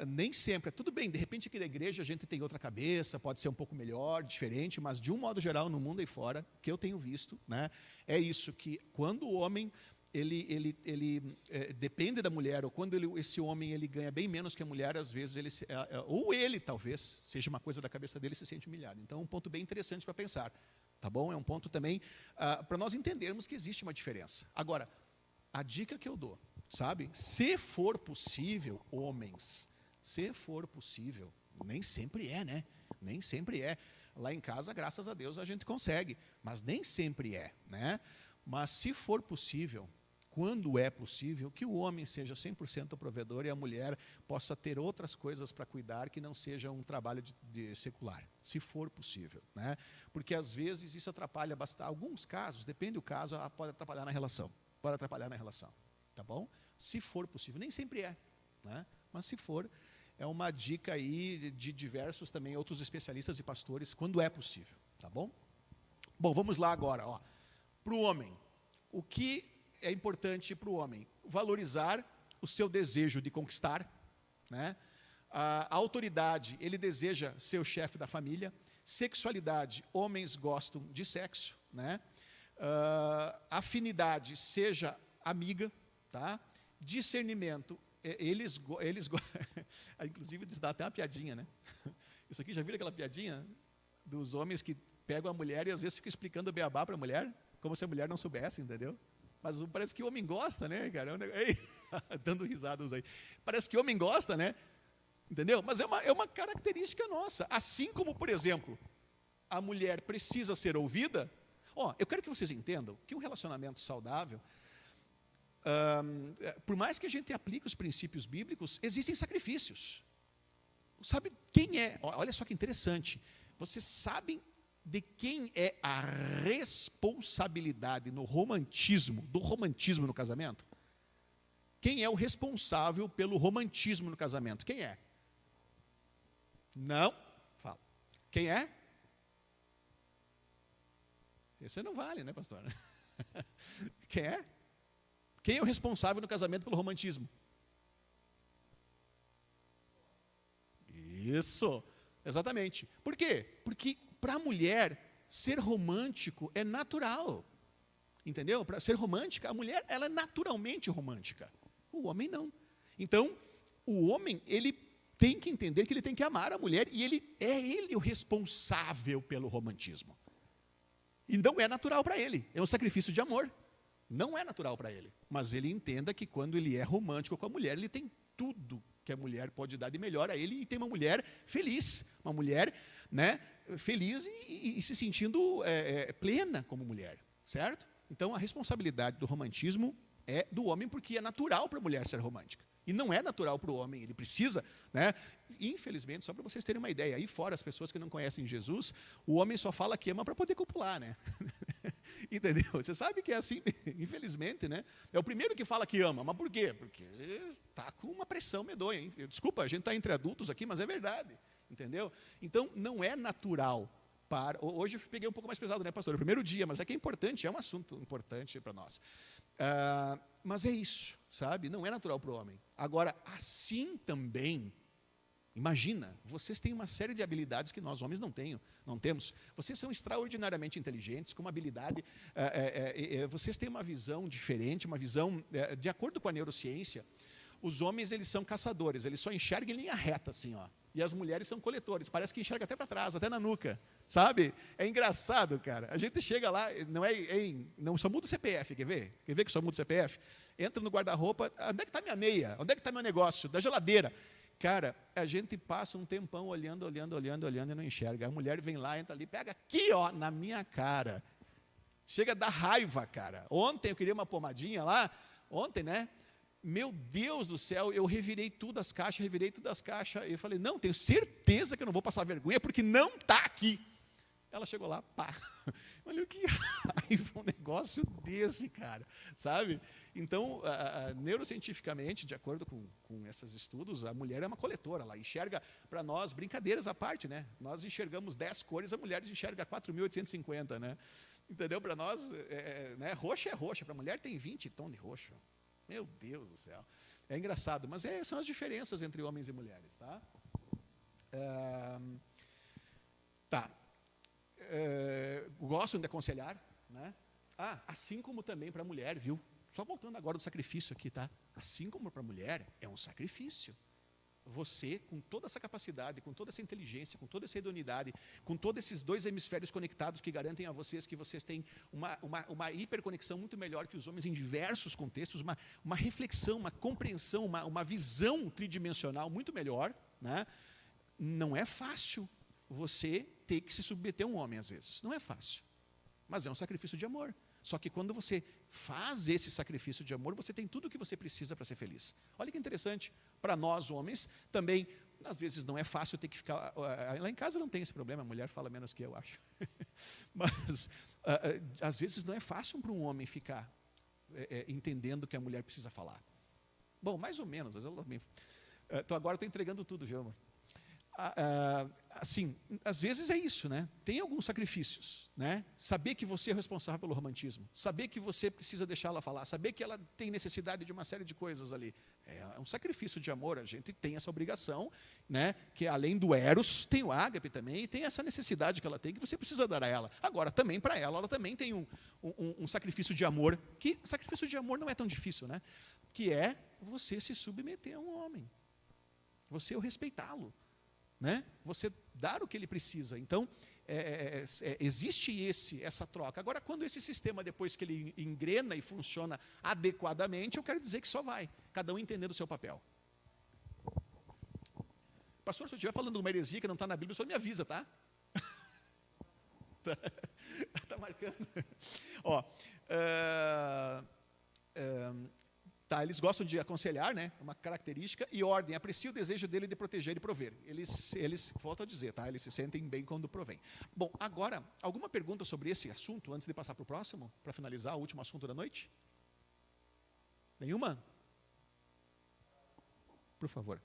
nem sempre, tudo bem, de repente aqui na igreja a gente tem outra cabeça, pode ser um pouco melhor, diferente, mas de um modo geral, no mundo aí fora, que eu tenho visto, né, é isso, que quando o homem, ele depende da mulher, ou quando esse homem ele ganha bem menos que a mulher, às vezes, ou ele talvez, seja uma coisa da cabeça dele, se sente humilhado. Então, é um ponto bem interessante para pensar, tá bom? É um ponto também para nós entendermos que existe uma diferença. Agora, a dica que eu dou, sabe? Se for possível, homens, se for possível, nem sempre é, né? Nem sempre é. Lá em casa, graças a Deus, a gente consegue, mas nem sempre é, né? Mas se for possível, quando é possível, que o homem seja 100% provedor e a mulher possa ter outras coisas para cuidar que não seja um trabalho de secular, se for possível, né? Porque às vezes isso atrapalha bastante, alguns casos, depende do caso, pode atrapalhar na relação, tá bom? Se for possível, nem sempre é, né? Mas se for, é uma dica aí de diversos também outros especialistas e pastores, quando é possível, tá bom? Bom, vamos lá agora, ó. Para o homem, o que é importante para o homem? Valorizar o seu desejo de conquistar, né? A autoridade, ele deseja ser o chefe da família. Sexualidade, homens gostam de sexo, né? Afinidade, seja amiga, tá? Discernimento, inclusive dá até uma piadinha, né? Isso aqui, já viram aquela piadinha dos homens que pegam a mulher e às vezes ficam explicando o beabá para a mulher, como se a mulher não soubesse, entendeu? Mas parece que o homem gosta, né, cara? Ei, dando risadas aí. Parece que o homem gosta, né? Entendeu? Mas é uma característica nossa. Assim como, por exemplo, a mulher precisa ser ouvida. Ó, eu quero que vocês entendam que um relacionamento saudável, por mais que a gente aplique os princípios bíblicos, existem sacrifícios. Sabe quem é? Olha só que interessante. Vocês sabem de quem é a responsabilidade do romantismo no casamento? Quem é o responsável pelo romantismo no casamento? Quem é? Não? Fala. Quem é? Esse não vale, né, pastor? Quem é? Quem é o responsável no casamento pelo romantismo? Isso, exatamente. Por quê? Porque para a mulher, ser romântico é natural. Entendeu? Para ser romântica, a mulher ela é naturalmente romântica. O homem não. Então, o homem, ele tem que entender que ele tem que amar a mulher e ele o responsável pelo romantismo. E não é natural para ele. É um sacrifício de amor. Não é natural para ele. Mas ele entenda que quando ele é romântico com a mulher, ele tem tudo que a mulher pode dar de melhor a ele e tem uma mulher feliz. Uma mulher, né, feliz e se sentindo plena como mulher. Certo? Então, a responsabilidade do romantismo é do homem porque é natural para a mulher ser romântica. E não é natural para o homem, ele precisa, né? Infelizmente, só para vocês terem uma ideia, aí fora as pessoas que não conhecem Jesus, o homem só fala que ama para poder copular, né? Entendeu? Você sabe que é assim, infelizmente, né? É o primeiro que fala que ama, mas por quê? Porque está com uma pressão medonha, hein? Desculpa, a gente está entre adultos aqui, mas é verdade, entendeu? Então, não é natural para... Hoje eu peguei um pouco mais pesado, né, pastor? É o primeiro dia, mas é que é importante, é um assunto importante para nós. Mas é isso, sabe? Não é natural para o homem. Agora, assim também... Imagina, vocês têm uma série de habilidades que nós homens não temos. Vocês são extraordinariamente inteligentes, com uma habilidade, vocês têm uma visão diferente, uma visão, de acordo com a neurociência, os homens eles são caçadores, eles só enxergam em linha reta, assim, ó. E as mulheres são coletores, parece que enxerga até para trás, até na nuca, sabe? É engraçado, cara. A gente chega lá, não só muda o CPF, quer ver? Quer ver que só muda o CPF? Entra no guarda-roupa, onde é que está minha meia? Onde é que está meu negócio? Da geladeira. Cara, a gente passa um tempão olhando e não enxerga. A mulher vem lá, entra ali, pega aqui, ó, na minha cara. Chega a dar raiva, cara. Ontem eu queria uma pomadinha lá, ontem, né? Meu Deus do céu, eu revirei tudo as caixas, e eu falei, não, tenho certeza que eu não vou passar vergonha, porque não está aqui. Ela chegou lá, pá. Olha que raiva, um negócio desse, cara, sabe? Então, neurocientificamente, de acordo com esses estudos, a mulher é uma coletora, ela enxerga para nós, brincadeiras à parte, né? Nós enxergamos 10 cores, a mulher enxerga 4.850, né? Entendeu? Para nós, né? Roxa é roxa, para a mulher tem 20 tons de roxo. Meu Deus do céu. É engraçado, mas são as diferenças entre homens e mulheres, tá? Gostam de aconselhar, né? Assim como também para a mulher, viu? Só voltando agora do sacrifício aqui, tá? Assim como para a mulher, é um sacrifício. Você, com toda essa capacidade, com toda essa inteligência, com toda essa idoneidade, com todos esses dois hemisférios conectados que garantem a vocês que vocês têm uma hiperconexão muito melhor que os homens em diversos contextos, uma reflexão, uma compreensão, uma visão tridimensional muito melhor, né? Não é fácil você ter que se submeter a um homem, às vezes. Não é fácil. Mas é um sacrifício de amor. Só que quando você faz esse sacrifício de amor, você tem tudo o que você precisa para ser feliz. Olha que interessante. Para nós, homens, também, às vezes não é fácil ter que ficar... Lá em casa não tem esse problema, a mulher fala menos que eu, acho. Mas, às vezes, não é fácil para um homem ficar entendendo que a mulher precisa falar. Bom, mais ou menos. Às vezes ela também... Então, agora eu estou entregando tudo, viu, amor? Assim, às vezes é isso, né? Tem alguns sacrifícios, né? Saber que você é responsável pelo romantismo, saber que você precisa deixá-la falar, saber que ela tem necessidade de uma série de coisas ali. É um sacrifício de amor, a gente tem essa obrigação, né? Que além do eros, tem o ágape também, e tem essa necessidade que ela tem, que você precisa dar a ela. Agora, também para ela também tem um sacrifício de amor, que sacrifício de amor não é tão difícil, né? Que é você se submeter a um homem, você o respeitá-lo, né? Você dar o que ele precisa. Então, existe essa troca. Agora, quando esse sistema, depois que ele engrena e funciona adequadamente, eu quero dizer que só vai, cada um entendendo o seu papel. Pastor, se eu estiver falando de uma heresia que não está na Bíblia, o senhor me avisa, tá? Está marcando. Ó, eles gostam de aconselhar, né? Uma característica, e ordem, aprecia o desejo dele de proteger e prover. Eles volto a dizer, tá? Eles se sentem bem quando provém. Bom, agora, alguma pergunta sobre esse assunto, antes de passar para o próximo, para finalizar o último assunto da noite? Nenhuma? Por favor.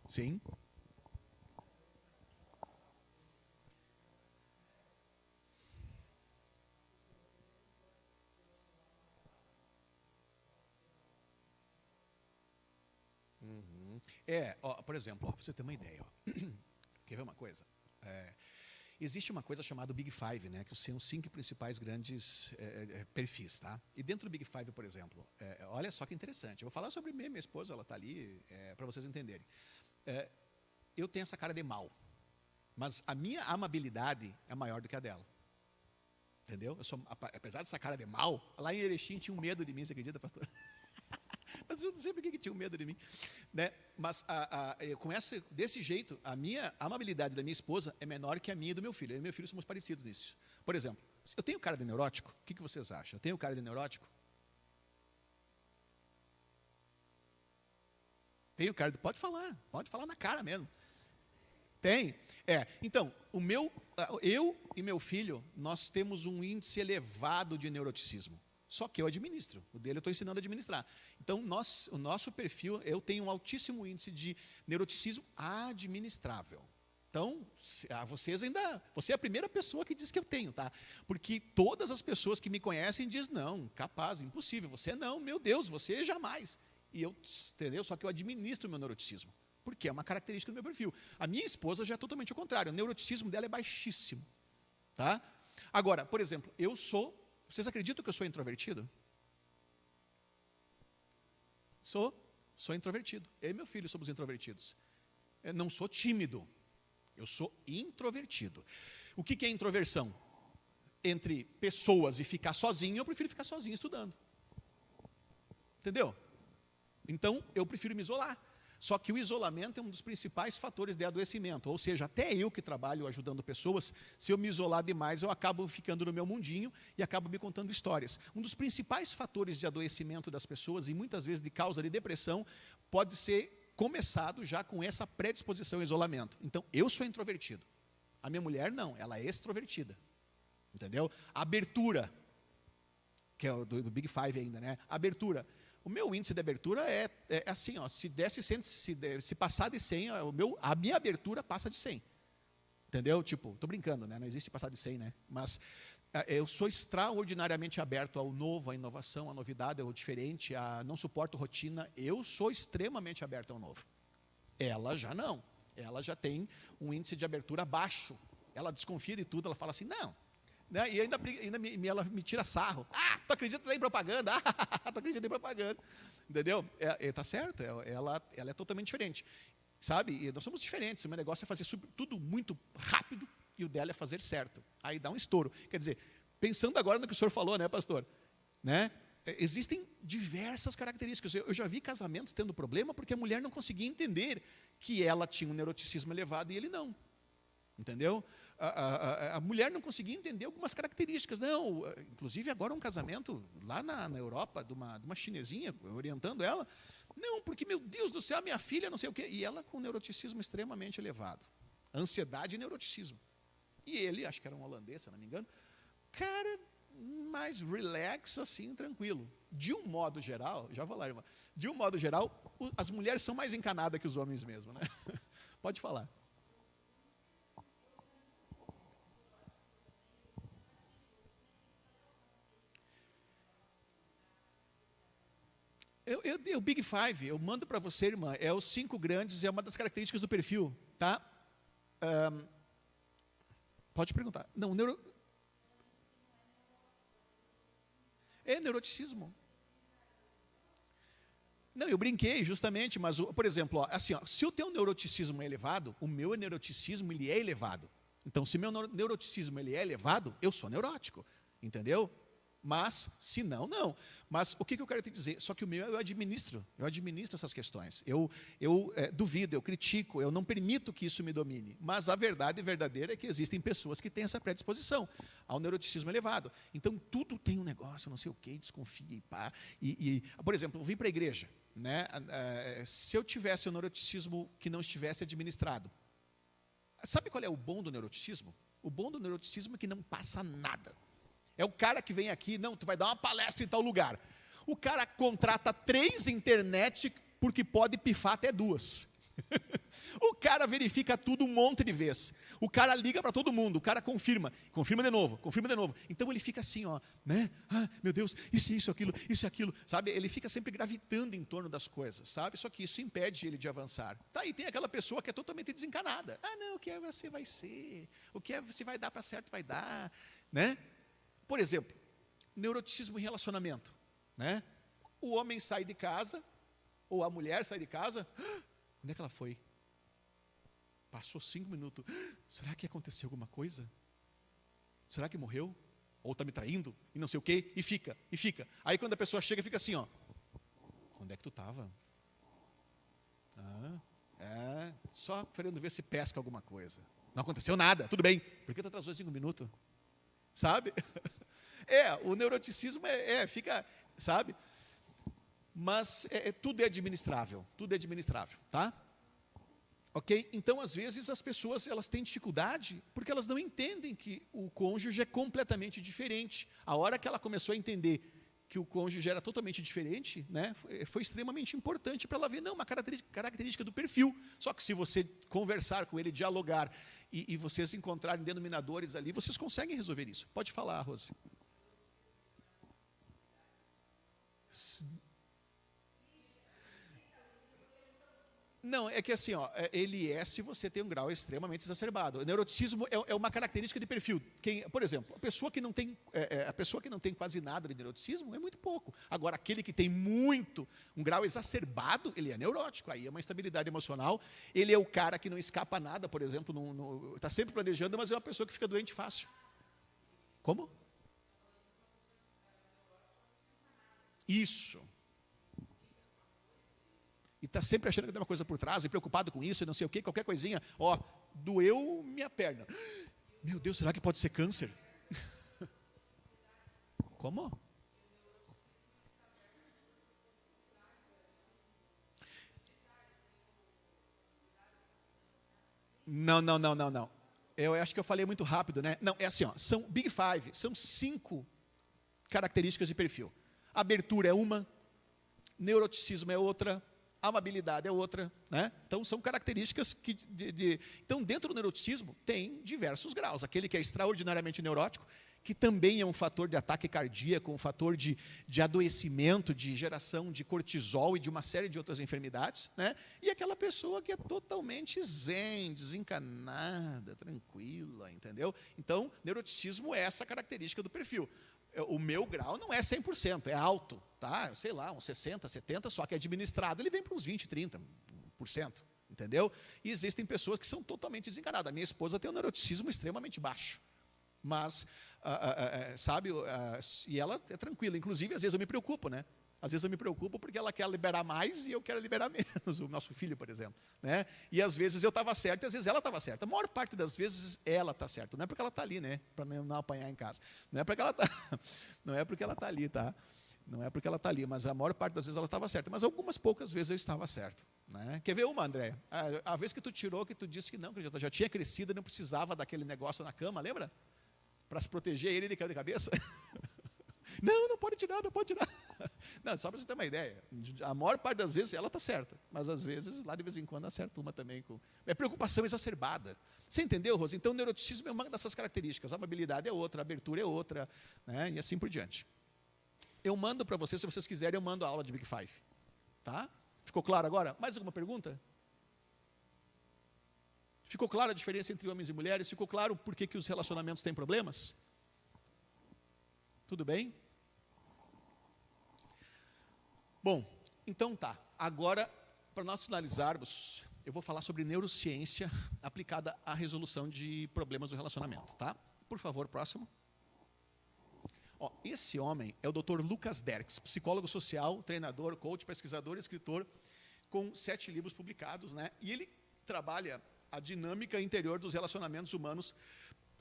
Sim. Uhum. Por exemplo, para você ter uma ideia, quer ver uma coisa? Existe uma coisa chamada Big Five, né, que são os 5 principais grandes perfis, tá? E dentro do Big Five, por exemplo, olha só que interessante. Eu vou falar sobre minha esposa, ela está ali, para vocês entenderem. Eu tenho essa cara de mal, mas a minha amabilidade é maior do que a dela. Entendeu? Apesar dessa cara de mal, lá em Erechim tinha um medo de mim, você acredita, pastor? Mas eu não sei por que tinha um medo de mim, né? Mas desse jeito, a minha amabilidade da minha esposa é menor que a minha e do meu filho. Eu e meu filho somos parecidos nisso. Por exemplo, eu tenho cara de neurótico? O que vocês acham? Eu tenho cara de neurótico? Tenho cara, pode falar na cara mesmo. Tem. Então, eu e meu filho, nós temos um índice elevado de neuroticismo. Só que eu administro. O dele eu estou ensinando a administrar. Então, o nosso perfil, eu tenho um altíssimo índice de neuroticismo administrável. Então, você é a primeira pessoa que diz que eu tenho, tá? Porque todas as pessoas que me conhecem dizem, não, capaz, impossível, você não, meu Deus, você jamais. Entendeu? Só que eu administro o meu neuroticismo, porque é uma característica do meu perfil. A minha esposa já é totalmente o contrário, o neuroticismo dela é baixíssimo, tá? Agora, por exemplo, vocês acreditam que eu sou introvertido? Sou introvertido. Eu e meu filho somos introvertidos. Eu não sou tímido. Eu sou introvertido. O que é introversão? Entre pessoas e ficar sozinho, eu prefiro ficar sozinho estudando. Entendeu? Então, eu prefiro me isolar. Só que o isolamento é um dos principais fatores de adoecimento. Ou seja, até eu que trabalho ajudando pessoas, se eu me isolar demais, eu acabo ficando no meu mundinho e acabo me contando histórias. Um dos principais fatores de adoecimento das pessoas, e muitas vezes de causa de depressão, pode ser começado já com essa predisposição ao isolamento. Então, eu sou introvertido. A minha mulher não, ela é extrovertida. Entendeu? Abertura, que é do Big Five ainda, né? Abertura. O meu índice de abertura é assim, ó, se passar de 100, a minha abertura passa de 100. Entendeu? Tipo, estou brincando, né? Não existe passar de 100, né? Mas eu sou extraordinariamente aberto ao novo, à inovação, à novidade, ao diferente, não suporto rotina. Eu sou extremamente aberto ao novo. Ela já não. Ela já tem um índice de abertura baixo. Ela desconfia de tudo, ela fala assim, não. Né? E ainda ela me tira sarro. Tu acredita em propaganda? Tu acredita em propaganda? Entendeu? Tá certo, ela é totalmente diferente. Sabe? E nós somos diferentes. O meu negócio é fazer tudo muito rápido e o dela é fazer certo. Aí dá um estouro. Quer dizer, pensando agora no que o senhor falou, né, pastor? Né? Existem diversas características. Eu já vi casamentos tendo problema porque a mulher não conseguia entender que ela tinha um neuroticismo elevado e ele não. Entendeu? A mulher não conseguia entender algumas características. Não, inclusive agora um casamento lá na Europa, de uma chinesinha, orientando ela. Não, porque, meu Deus do céu, a minha filha não sei o quê. E ela com neuroticismo extremamente elevado. Ansiedade e neuroticismo. E ele, acho que era um holandês, se não me engano, cara, mais relax, assim, tranquilo. De um modo geral, já vou lá, irmã, de um modo geral, as mulheres são mais encanadas que os homens mesmo, né? Pode falar. O Big Five, eu mando para você, irmã, é os 5 grandes, é uma das características do perfil, tá? Pode perguntar. Não, é neuroticismo. Não, eu brinquei justamente, mas, por exemplo, ó, assim, ó, se o teu neuroticismo é elevado, o meu neuroticismo ele é elevado. Então, se meu neuroticismo ele é elevado, eu sou neurótico, entendeu? Mas, se não, não. Mas o que eu quero te dizer? Só que o meu eu administro essas questões. Eu duvido, eu critico, eu não permito que isso me domine. Mas a verdade verdadeira é que existem pessoas que têm essa predisposição ao neuroticismo elevado. Então, tudo tem um negócio, não sei o quê, desconfia e pá. Por exemplo, eu vim para a igreja, né? Se eu tivesse um neuroticismo que não estivesse administrado, sabe qual é o bom do neuroticismo? O bom do neuroticismo é que não passa nada. É o cara que vem aqui, não, tu vai dar uma palestra em tal lugar. O cara contrata 3 internet porque pode pifar até 2. O cara verifica tudo um monte de vezes. O cara liga para todo mundo, o cara confirma de novo. Então ele fica assim, ó, né? Meu Deus, isso, aquilo, sabe? Ele fica sempre gravitando em torno das coisas, sabe? Só que isso impede ele de avançar. Tá, e tem aquela pessoa que é totalmente desencanada. Não, o que é você vai ser, o que é você vai dar para certo vai dar, né? Por exemplo, neuroticismo em relacionamento, né? O homem sai de casa, ou a mulher sai de casa, onde é que ela foi? Passou 5 minutos, será que aconteceu alguma coisa? Será que morreu? Ou está me traindo? E não sei o quê, e fica. Aí quando a pessoa chega, fica assim, ó, onde é que tu estava? Só querendo ver se pesca alguma coisa. Não aconteceu nada, tudo bem. Por que tu atrasou 5 minutos? Sabe? O neuroticismo fica, sabe? Mas tudo é administrável, tá? Ok? Então, às vezes, as pessoas elas têm dificuldade porque elas não entendem que o cônjuge é completamente diferente. A hora que ela começou a entender que o cônjuge era totalmente diferente, né, foi extremamente importante para ela ver, não, uma característica do perfil. Só que se você conversar com ele, dialogar, e vocês encontrarem denominadores ali, vocês conseguem resolver isso. Pode falar, Rose. Não, é que assim, ó, ele se você tem um grau extremamente exacerbado. O neuroticismo é uma característica de perfil. Por exemplo, a pessoa que não tem quase nada de neuroticismo é muito pouco. Agora, aquele que tem um grau exacerbado, ele é neurótico. Aí é uma instabilidade emocional. Ele é o cara que não escapa nada, por exemplo, está sempre planejando, mas é uma pessoa que fica doente fácil. Como? Isso. E está sempre achando que tem uma coisa por trás, e preocupado com isso, e não sei o quê, qualquer coisinha. Ó, doeu minha perna. Meu Deus, será que pode ser câncer? Como? Não. Eu acho que eu falei muito rápido, né? Não, é assim, ó, são Big Five, são 5 características de perfil. Abertura é uma, neuroticismo é outra, amabilidade é outra, né? Então, são características que... Então, dentro do neuroticismo, tem diversos graus. Aquele que é extraordinariamente neurótico, que também é um fator de ataque cardíaco, um fator de adoecimento, de geração de cortisol e de uma série de outras enfermidades, né? E aquela pessoa que é totalmente zen, desencanada, tranquila, entendeu? Então, neuroticismo é essa característica do perfil. O meu grau não é 100%, é alto, tá? Sei lá, uns 60%, 70%, só que administrado ele vem para uns 20%, 30%, entendeu? E existem pessoas que são totalmente desencanadas. A minha esposa tem um neuroticismo extremamente baixo, mas, sabe, e ela é tranquila. Inclusive, às vezes eu me preocupo, né? Às vezes eu me preocupo porque ela quer liberar mais e eu quero liberar menos, o nosso filho, por exemplo, né? E às vezes eu estava certo e às vezes ela estava certa. A maior parte das vezes ela está certa. Não é porque ela está ali, né? Para não apanhar em casa. Não é porque ela não é porque ela está ali, tá? Não é porque ela está ali, mas a maior parte das vezes ela estava certa. Mas algumas poucas vezes eu estava certo, né? Quer ver uma, André? A vez que tu tirou, que tu disse que não, que já tinha crescido e não precisava daquele negócio na cama, lembra? Para se proteger ele de cair de cabeça. Não pode tirar. Não, só para você ter uma ideia. A maior parte das vezes ela está certa, mas às vezes, lá de vez em quando, acerta uma também. É preocupação exacerbada. Você entendeu, Rosa? Então, o neuroticismo é uma dessas características. A amabilidade é outra, a abertura é outra, né? E assim por diante. Eu mando para vocês, se vocês quiserem, eu mando a aula de Big Five. Tá? Ficou claro agora? Mais alguma pergunta? Ficou clara a diferença entre homens e mulheres? Ficou claro por que os relacionamentos têm problemas? Tudo bem? Bom, então tá. Agora, para nós finalizarmos, eu vou falar sobre neurociência aplicada à resolução de problemas do relacionamento, tá? Por favor, próximo. Ó, esse homem é o Dr. Lucas Derks, psicólogo social, treinador, coach, pesquisador e escritor, com 7 livros publicados, né? E ele trabalha a dinâmica interior dos relacionamentos humanos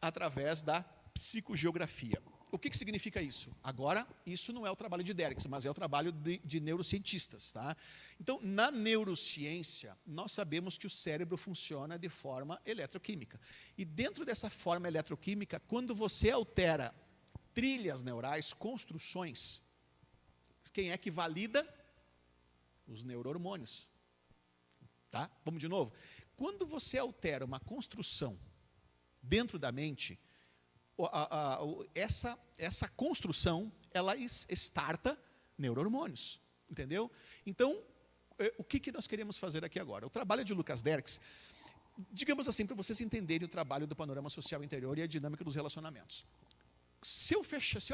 através da psicogeografia. O que significa isso? Agora, isso não é o trabalho de Derks, mas é o trabalho de neurocientistas, tá? Então, na neurociência, nós sabemos que o cérebro funciona de forma eletroquímica. E dentro dessa forma eletroquímica, quando você altera trilhas neurais, construções, quem é que valida? Os neurohormônios. Tá? Vamos de novo. Quando você altera uma construção dentro da mente, essa construção, ela starta neurohormônios, entendeu? Então, o que nós queremos fazer aqui agora? O trabalho de Lucas Derks, digamos assim, para vocês entenderem o trabalho do panorama social interior e a dinâmica dos relacionamentos. Se eu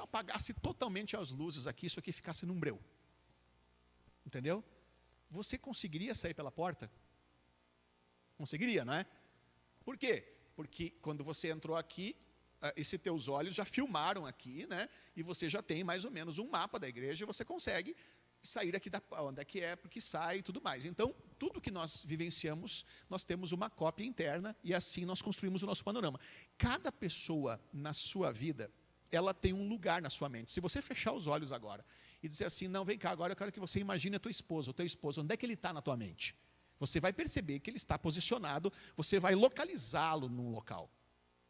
apagasse totalmente as luzes aqui, isso aqui ficasse num breu, entendeu? Você conseguiria sair pela porta? Conseguiria, não é? Por quê? Porque quando você entrou aqui, esses teus olhos já filmaram aqui, né? E você já tem mais ou menos um mapa da igreja e você consegue sair aqui onde é que é, porque sai e tudo mais. Então, tudo que nós vivenciamos, nós temos uma cópia interna e assim nós construímos o nosso panorama. Cada pessoa na sua vida, ela tem um lugar na sua mente. Se você fechar os olhos agora e dizer assim, não, vem cá, agora eu quero que você imagine a tua esposa, o teu esposo, onde é que ele está na tua mente? Você vai perceber que ele está posicionado, você vai localizá-lo num local.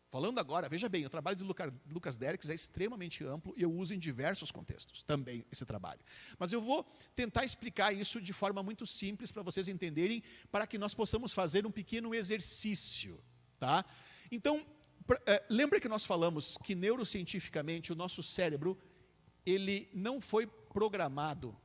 Falando agora, veja bem, o trabalho de Lucas Derkes é extremamente amplo e eu uso em diversos contextos também esse trabalho. Mas eu vou tentar explicar isso de forma muito simples para vocês entenderem, para que nós possamos fazer um pequeno exercício. Tá? Então, lembra que nós falamos que neurocientificamente o nosso cérebro ele não foi programado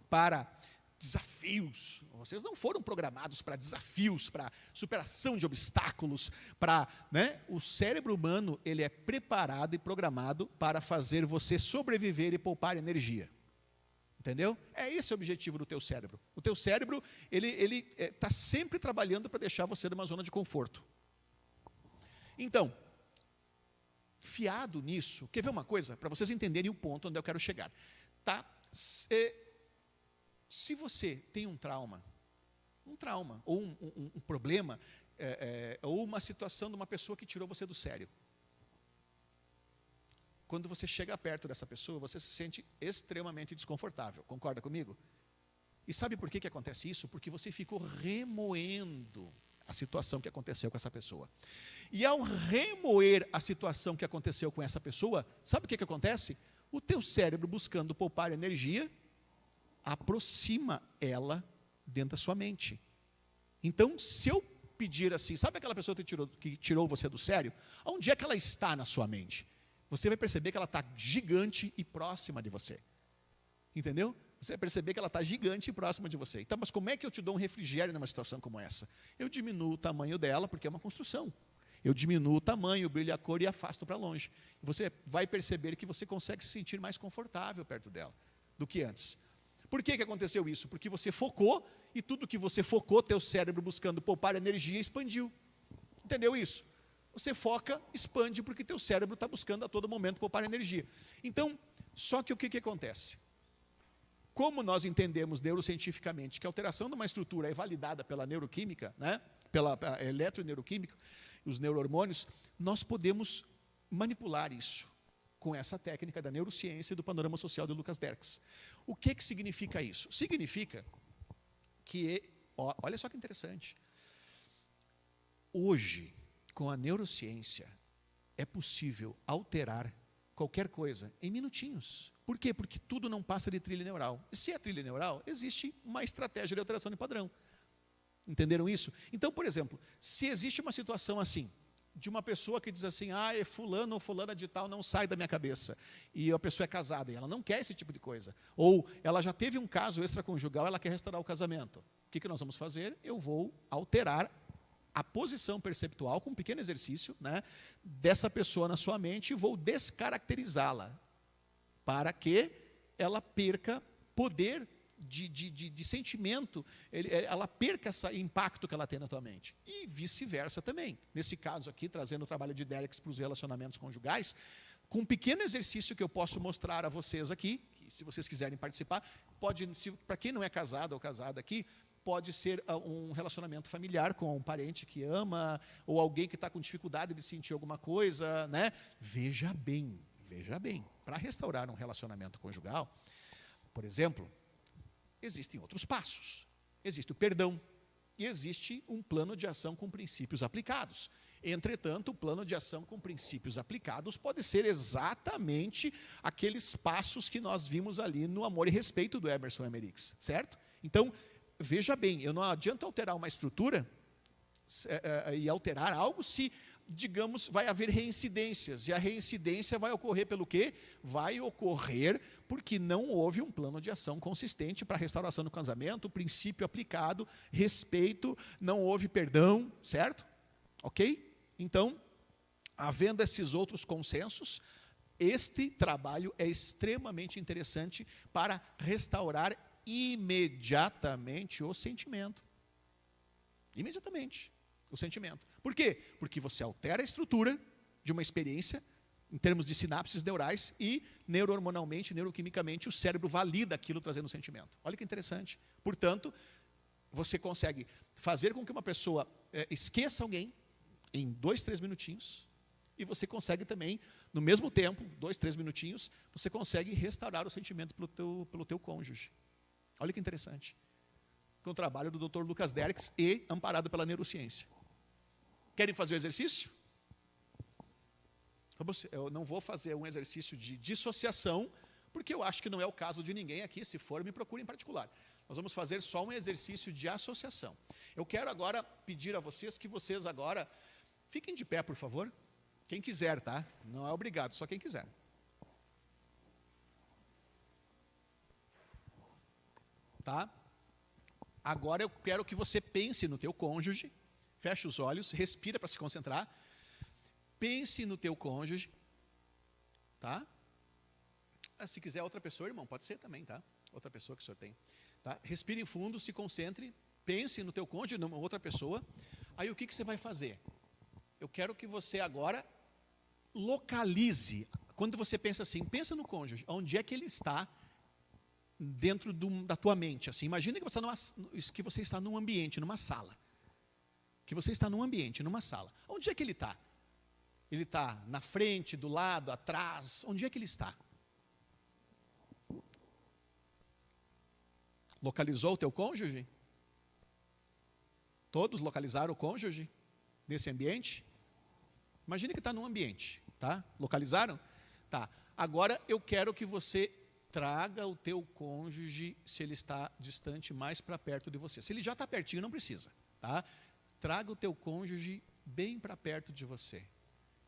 para desafios. Vocês não foram programados para desafios, para superação de obstáculos, para, né? O cérebro humano, ele é preparado e programado para fazer você sobreviver e poupar energia. Entendeu? É esse o objetivo do teu cérebro. O teu cérebro, ele está sempre trabalhando para deixar você numa zona de conforto. Então, fiado nisso, quer ver uma coisa? Para vocês entenderem o ponto onde eu quero chegar. Tá? Se você tem um trauma, ou um problema, ou uma situação de uma pessoa que tirou você do sério, quando você chega perto dessa pessoa, você se sente extremamente desconfortável. Concorda comigo? E sabe por que acontece isso? Porque você ficou remoendo a situação que aconteceu com essa pessoa. E ao remoer a situação que aconteceu com essa pessoa, sabe o que acontece? O teu cérebro, buscando poupar energia, aproxima ela dentro da sua mente. Então, se eu pedir assim, sabe aquela pessoa que tirou você do sério? Onde é que ela está na sua mente? Você vai perceber que ela está gigante e próxima de você. Entendeu? Você vai perceber que ela está gigante e próxima de você. Então, mas como é que eu te dou um refrigério numa situação como essa? Eu diminuo o tamanho dela, porque é uma construção. Eu diminuo o tamanho, o brilho, a cor e afasto para longe. Você vai perceber que você consegue se sentir mais confortável perto dela do que antes. Por que aconteceu isso? Porque você focou, e tudo que você focou, teu cérebro buscando poupar energia, expandiu. Entendeu isso? Você foca, expande, porque teu cérebro está buscando a todo momento poupar energia. Então, só que o que acontece? Como nós entendemos neurocientificamente que a alteração de uma estrutura é validada pela neuroquímica, né? Pela eletroneuroquímica, os neurohormônios, nós podemos manipular isso com essa técnica da neurociência e do panorama social de Lucas Derkes. O que significa isso? Significa que, olha só que interessante, hoje, com a neurociência, é possível alterar qualquer coisa em minutinhos. Por quê? Porque tudo não passa de trilha neural. E se é trilha neural, existe uma estratégia de alteração de padrão. Entenderam isso? Então, por exemplo, se existe uma situação assim, de uma pessoa que diz assim, é fulano ou fulana de tal, não sai da minha cabeça. E a pessoa é casada, e ela não quer esse tipo de coisa. Ou ela já teve um caso extraconjugal, ela quer restaurar o casamento. O que nós vamos fazer? Eu vou alterar a posição perceptual com um pequeno exercício, né, dessa pessoa na sua mente e vou descaracterizá-la para que ela perca poder de sentimento, ela perca esse impacto que ela tem na tua mente. E vice-versa também. Nesse caso aqui, trazendo o trabalho de Derkes para os relacionamentos conjugais, com um pequeno exercício que eu posso mostrar a vocês aqui, que se vocês quiserem participar, para quem não é casado ou casada aqui, pode ser um relacionamento familiar com um parente que ama, ou alguém que está com dificuldade de sentir alguma coisa, né? Veja bem, para restaurar um relacionamento conjugal, por exemplo, existem outros passos. Existe o perdão e existe um plano de ação com princípios aplicados. Entretanto, o plano de ação com princípios aplicados pode ser exatamente aqueles passos que nós vimos ali no Amor e Respeito do Emerson Emerix, certo? Então, veja bem, eu não adianta alterar uma estrutura e alterar algo se, digamos, vai haver reincidências. E a reincidência vai ocorrer pelo quê? Vai ocorrer porque não houve um plano de ação consistente para a restauração do casamento, princípio aplicado, respeito, não houve perdão, certo? Ok? Então, havendo esses outros consensos, este trabalho é extremamente interessante para restaurar imediatamente o sentimento. Imediatamente o sentimento. Por quê? Porque você altera a estrutura de uma experiência em termos de sinapses neurais e neurohormonalmente, neuroquimicamente, o cérebro valida aquilo trazendo sentimento. Olha que interessante. Portanto, você consegue fazer com que uma pessoa esqueça alguém em 2, 3 minutinhos, e você consegue também, no mesmo tempo, 2, 3 minutinhos, você consegue restaurar o sentimento pelo teu cônjuge. Olha que interessante. Com o trabalho do Dr. Lucas Derks e amparado pela neurociência. Querem fazer o exercício? Eu não vou fazer um exercício de dissociação, porque eu acho que não é o caso de ninguém aqui. Se for, me procure em particular. Nós vamos fazer só um exercício de associação. Eu quero agora pedir a vocês que vocês agora fiquem de pé, por favor. Quem quiser, tá? Não é obrigado, só quem quiser. Tá? Agora eu quero que você pense no teu cônjuge. Feche os olhos, respira para se concentrar. Pense no teu cônjuge. Tá? Se quiser outra pessoa, irmão, pode ser também, tá? Outra pessoa que o senhor tem. Tá? Respire fundo, se concentre, pense no teu cônjuge, numa outra pessoa. Aí o que você vai fazer? Eu quero que você agora localize. Quando você pensa assim, pensa no cônjuge, onde é que ele está dentro da tua mente? Assim, imagina que você está num ambiente, numa sala. Que você está num ambiente, numa sala. Onde é que ele está? Ele está na frente, do lado, atrás? Onde é que ele está? Localizou o teu cônjuge? Todos localizaram o cônjuge nesse ambiente? Imagine que está num ambiente, tá? Localizaram? Tá. Agora eu quero que você traga o teu cônjuge, se ele está distante, mais para perto de você. Se ele já está pertinho, não precisa, tá? Traga o teu cônjuge bem para perto de você.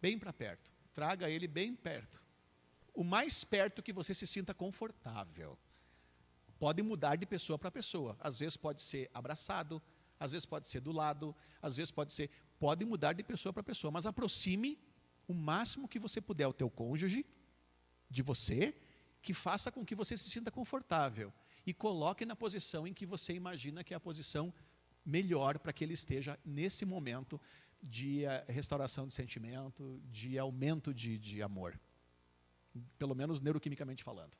Bem para perto. Traga ele bem perto. O mais perto que você se sinta confortável. Pode mudar de pessoa para pessoa. Às vezes pode ser abraçado, às vezes pode ser do lado, às vezes pode mudar de pessoa para pessoa, mas aproxime o máximo que você puder o teu cônjuge de você, que faça com que você se sinta confortável e coloque na posição em que você imagina que é a posição melhor para que ele esteja nesse momento de restauração de sentimento, de aumento de amor. Pelo menos neuroquimicamente falando.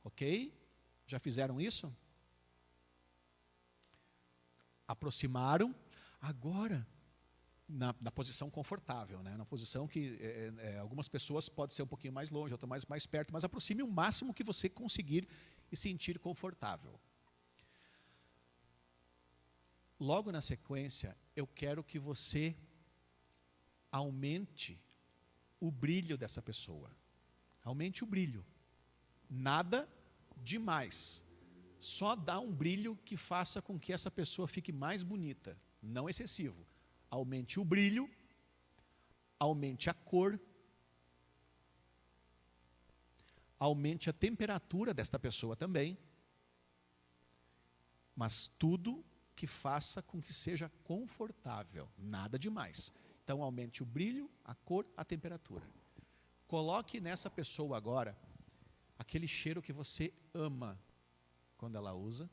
Ok? Já fizeram isso? Aproximaram. Agora, na posição confortável, né? Na posição que algumas pessoas pode ser um pouquinho mais longe, outras mais perto, mas aproxime o máximo que você conseguir e sentir confortável. Logo na sequência, eu quero que você aumente o brilho dessa pessoa. Aumente o brilho. Nada demais. Só dá um brilho que faça com que essa pessoa fique mais bonita. Não excessivo. Aumente o brilho, aumente a cor, aumente a temperatura desta pessoa também, mas tudo que faça com que seja confortável, nada demais. Então aumente o brilho, a cor, a temperatura. Coloque nessa pessoa agora aquele cheiro que você ama quando ela usa.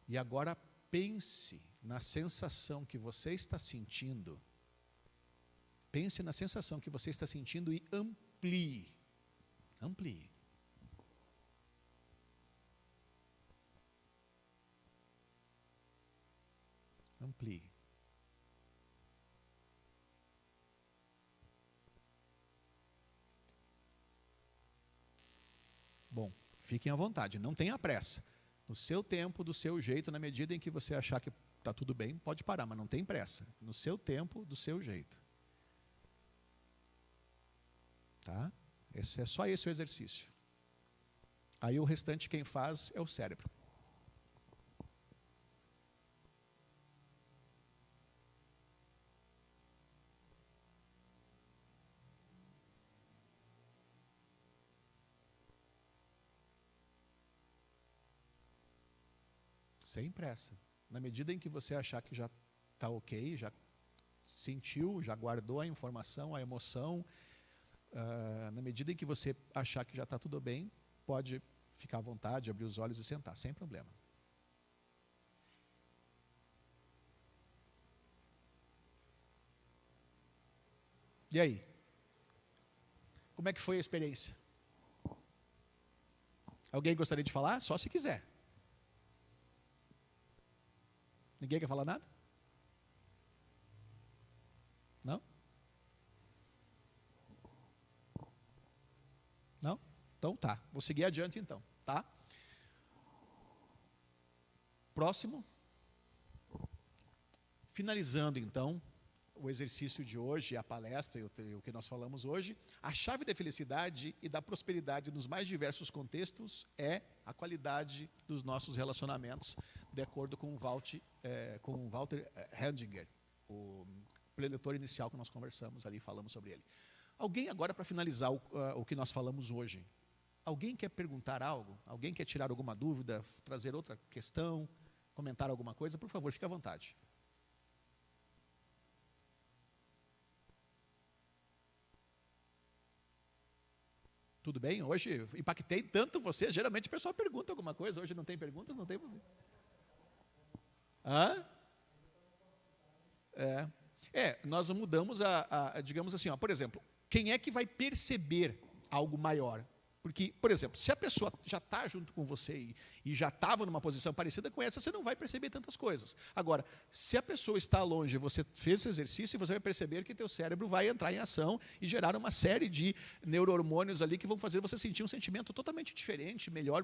E agora pense na sensação que você está sentindo. Pense na sensação que você está sentindo e amplie. Amplie. Amplie. Bom, fiquem à vontade, não tenha pressa. No seu tempo, do seu jeito, na medida em que você achar que está tudo bem, pode parar, mas não tem pressa. No seu tempo, do seu jeito. Tá? Só esse o exercício. Aí o restante quem faz é o cérebro. Sem pressa. Na medida em que você achar que já está ok, já sentiu, já guardou a informação, a emoção, na medida em que você achar que já está tudo bem, pode ficar à vontade, abrir os olhos e sentar, sem problema. E aí? Como é que foi a experiência? Alguém gostaria de falar? Só se quiser. Ninguém quer falar nada? Não? Não? Então tá, vou seguir adiante então, tá? Próximo. Finalizando então o exercício de hoje, a palestra e o que nós falamos hoje, a chave da felicidade e da prosperidade nos mais diversos contextos é a qualidade dos nossos relacionamentos, de acordo com o Walter Hendinger, o preletor inicial que nós conversamos ali, falamos sobre ele. Alguém agora, para finalizar o que nós falamos hoje, alguém quer perguntar algo? Alguém quer tirar alguma dúvida, trazer outra questão, comentar alguma coisa? Por favor, fique à vontade. Tudo bem? Hoje impactei tanto você. Geralmente o pessoal pergunta alguma coisa. Hoje não tem perguntas, não tem problema. Hã? Nós mudamos digamos assim, por exemplo, quem é que vai perceber algo maior? Porque, por exemplo, se a pessoa já está junto com você e já estava numa posição parecida com essa, você não vai perceber tantas coisas. Agora, se a pessoa está longe, você fez esse exercício, você vai perceber que teu cérebro vai entrar em ação e gerar uma série de neurohormônios ali que vão fazer você sentir um sentimento totalmente diferente, melhor.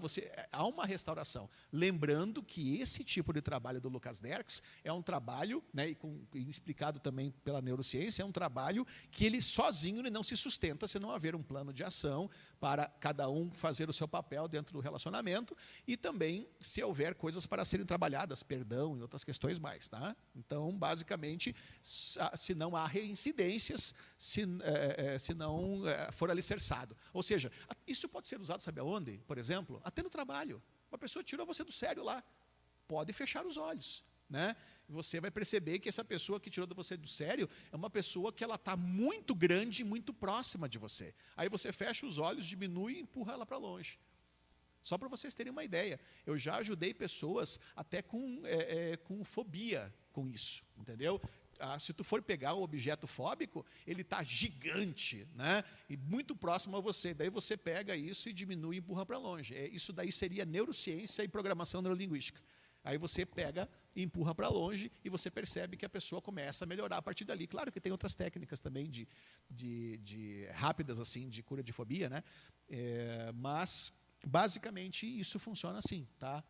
Há uma restauração. Lembrando que esse tipo de trabalho do Lucas Derks é um trabalho, né, e explicado também pela neurociência, é um trabalho que ele sozinho ele não se sustenta se não haver um plano de ação para cada um fazer o seu papel dentro do relacionamento e também se houver coisas para serem trabalhadas, perdão e outras questões mais. Tá? Então, basicamente, se não há reincidências, se não for alicerçado. Ou seja, isso pode ser usado, sabe aonde? Por exemplo, até no trabalho. Uma pessoa tirou você do sério lá. Pode fechar os olhos. Né? Você vai perceber que essa pessoa que tirou você do sério é uma pessoa que ela está muito grande e muito próxima de você. Aí você fecha os olhos, diminui e empurra ela para longe. Só para vocês terem uma ideia, eu já ajudei pessoas até com fobia com isso, entendeu? Se tu for pegar o objeto fóbico, ele está gigante, né? E muito próximo a você. Daí você pega isso e diminui e empurra para longe. Isso daí seria neurociência e programação neurolinguística. Aí você pega e empurra para longe e você percebe que a pessoa começa a melhorar a partir dali. Claro que tem outras técnicas também de rápidas assim de cura de fobia, né? Mas basicamente isso funciona assim, tá?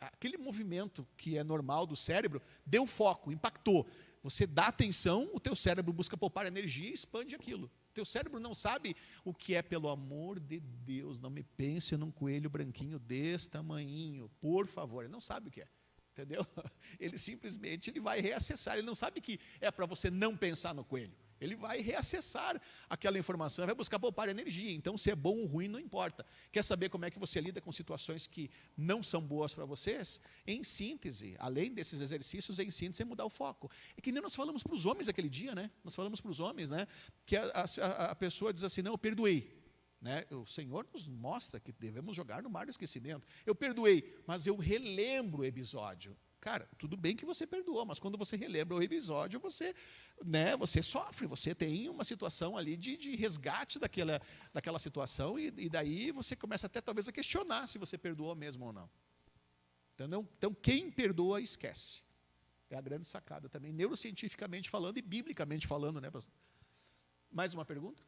Aquele movimento que é normal do cérebro deu foco, impactou. Você dá atenção, o teu cérebro busca poupar energia e expande aquilo. Teu cérebro não sabe o que é, pelo amor de Deus, não me pense num coelho branquinho desse tamanhinho, por favor. Ele não sabe o que é, entendeu? Ele simplesmente vai reacessar. Ele não sabe que é para você não pensar no coelho. Ele vai reacessar aquela informação, vai buscar poupar energia. Então, se é bom ou ruim, não importa. Quer saber como é que você lida com situações que não são boas para vocês? Em síntese, além desses exercícios, em síntese, é mudar o foco. É que nem nós falamos para os homens aquele dia, né? Nós falamos para os homens, né? Que a pessoa diz assim, não, eu perdoei. Né? O Senhor nos mostra que devemos jogar no mar do esquecimento. Eu perdoei, mas eu relembro o episódio. Cara, tudo bem que você perdoou, mas quando você relembra o episódio, você sofre, você tem uma situação ali de resgate daquela situação e daí você começa até talvez a questionar se você perdoou mesmo ou não. Entendeu? Então, quem perdoa, esquece. É a grande sacada também, neurocientificamente falando e biblicamente falando. Né, pastor? Mais uma pergunta?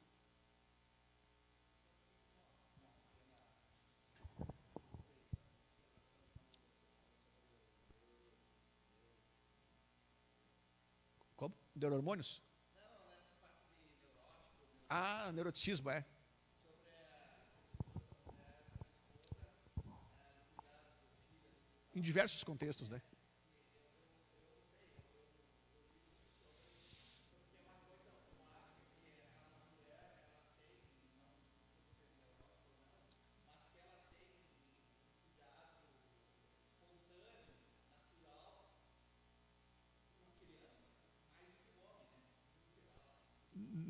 Como? Neurohormônios? Neuroticismo, é. Em diversos contextos, né?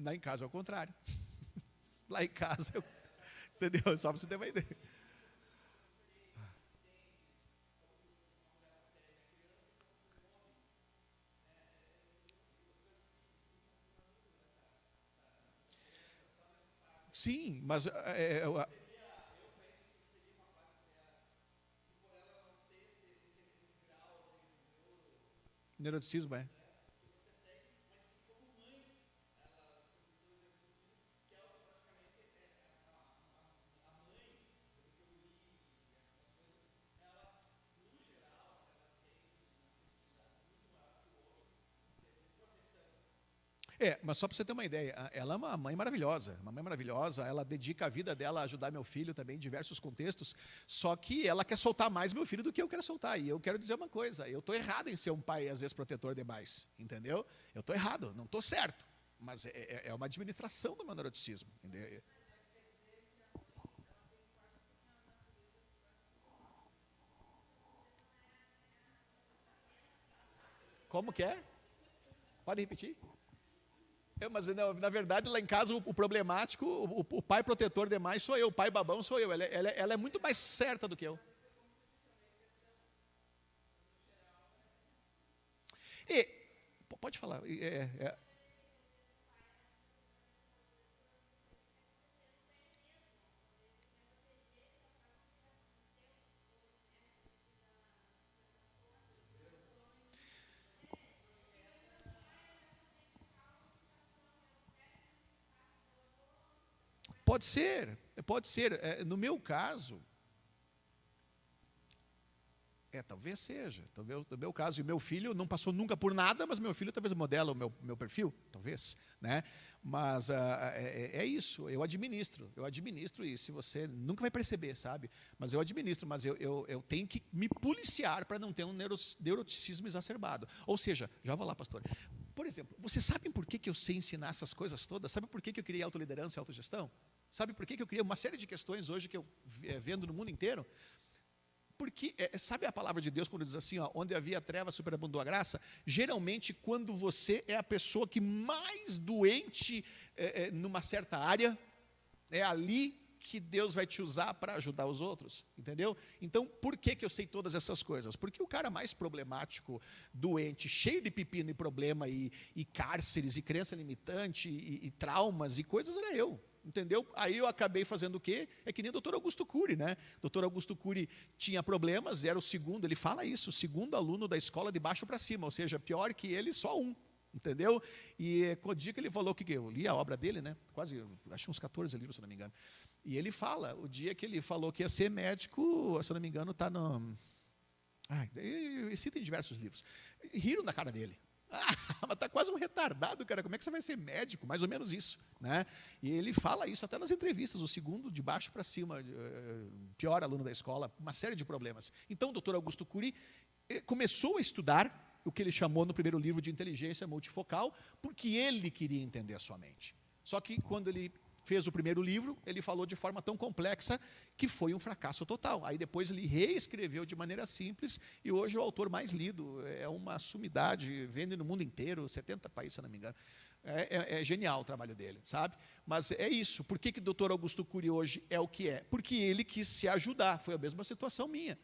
Lá em casa é o contrário. Lá em casa, entendeu? Só para você ter uma ideia. Sim, mas Neuroticismo, é. Mas só para você ter uma ideia, ela é uma mãe maravilhosa, ela dedica a vida dela a ajudar meu filho também em diversos contextos, só que ela quer soltar mais meu filho do que eu quero soltar, e eu quero dizer uma coisa, eu estou errado em ser um pai, às vezes, protetor demais, entendeu? Eu estou errado, não estou certo, mas é uma administração do meu neuroticismo, entendeu? Como que é? Pode repetir? Mas na verdade, lá em casa, o problemático, o pai protetor demais sou eu, o pai babão sou eu. Ela é muito mais certa do que eu. E, pode falar. Pode ser, pode ser. No meu caso, talvez seja. No meu caso, e meu filho não passou nunca por nada, mas meu filho talvez modela o meu perfil, talvez, né? Mas é isso, eu administro isso, e você nunca vai perceber, sabe? Mas eu administro, mas eu tenho que me policiar para não ter um neuroticismo exacerbado. Ou seja, já vou lá, pastor. Por exemplo, vocês sabem por que eu sei ensinar essas coisas todas? Sabe por que eu criei autoliderança e autogestão? Sabe por que eu criei uma série de questões hoje que eu vendo no mundo inteiro? Porque, sabe a palavra de Deus quando diz assim, ó, onde havia treva superabundou a graça? Geralmente, quando você é a pessoa que mais doente numa certa área, é ali que Deus vai te usar para ajudar os outros, entendeu? Então, por que eu sei todas essas coisas? Porque o cara mais problemático, doente, cheio de pepino e problema, e cárceres, e crença limitante, e traumas, e coisas, era eu. Entendeu? Aí eu acabei fazendo o quê? É que nem o doutor Augusto Cury, né? Doutor Augusto Cury tinha problemas, era o segundo, ele fala isso, o segundo aluno da escola de baixo para cima, ou seja, pior que ele, só um. Entendeu? E com o dia que ele falou, que eu li a obra dele, né? Quase, acho uns 14 livros, se não me engano. E ele fala, o dia que ele falou que ia ser médico, se não me engano, está no... ele cita em diversos livros. Riram na cara dele. Mas está quase um retardado, cara. Como é que você vai ser médico? Mais ou menos isso, né? E ele fala isso até nas entrevistas, o segundo de baixo para cima, pior aluno da escola, uma série de problemas. Então, o doutor Augusto Cury começou a estudar o que ele chamou no primeiro livro de inteligência multifocal, porque ele queria entender a sua mente. Só que quando ele fez o primeiro livro, ele falou de forma tão complexa que foi um fracasso total. Aí depois ele reescreveu de maneira simples e hoje é o autor mais lido. É uma sumidade, vende no mundo inteiro, 70 países, se não me engano. É genial o trabalho dele, sabe? Mas é isso. Por que o doutor Augusto Cury hoje é o que é? Porque ele quis se ajudar. Foi a mesma situação minha.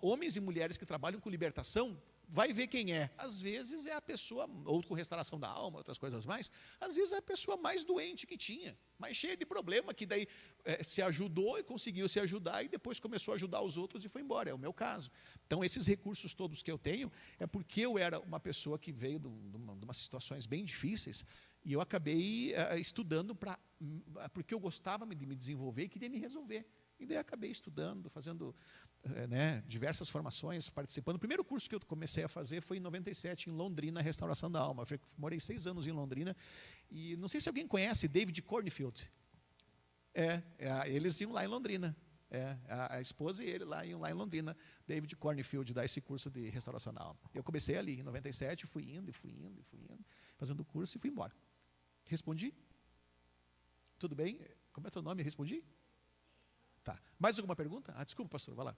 Homens e mulheres que trabalham com libertação, vai ver quem é. Às vezes é a pessoa, ou com restauração da alma, outras coisas mais, às vezes é a pessoa mais doente que tinha, mais cheia de problema, que daí se ajudou e conseguiu se ajudar e depois começou a ajudar os outros e foi embora, é o meu caso. Então esses recursos todos que eu tenho é porque eu era uma pessoa que veio de umas situações bem difíceis e eu acabei estudando porque eu gostava de me desenvolver e queria me resolver. E daí acabei estudando, fazendo diversas formações, participando. O primeiro curso que eu comecei a fazer foi em 97, em Londrina, Restauração da Alma. Eu morei 6 anos em Londrina. E não sei se alguém conhece David Cornfield. Eles iam lá em Londrina. A esposa e ele iam lá em Londrina. David Cornfield dá esse curso de Restauração da Alma. Eu comecei ali, em 97, fui indo, fazendo o curso e fui embora. Respondi? Tudo bem? Como é o seu nome? Respondi? Tá. Mais alguma pergunta? Desculpa, pastor, vai lá.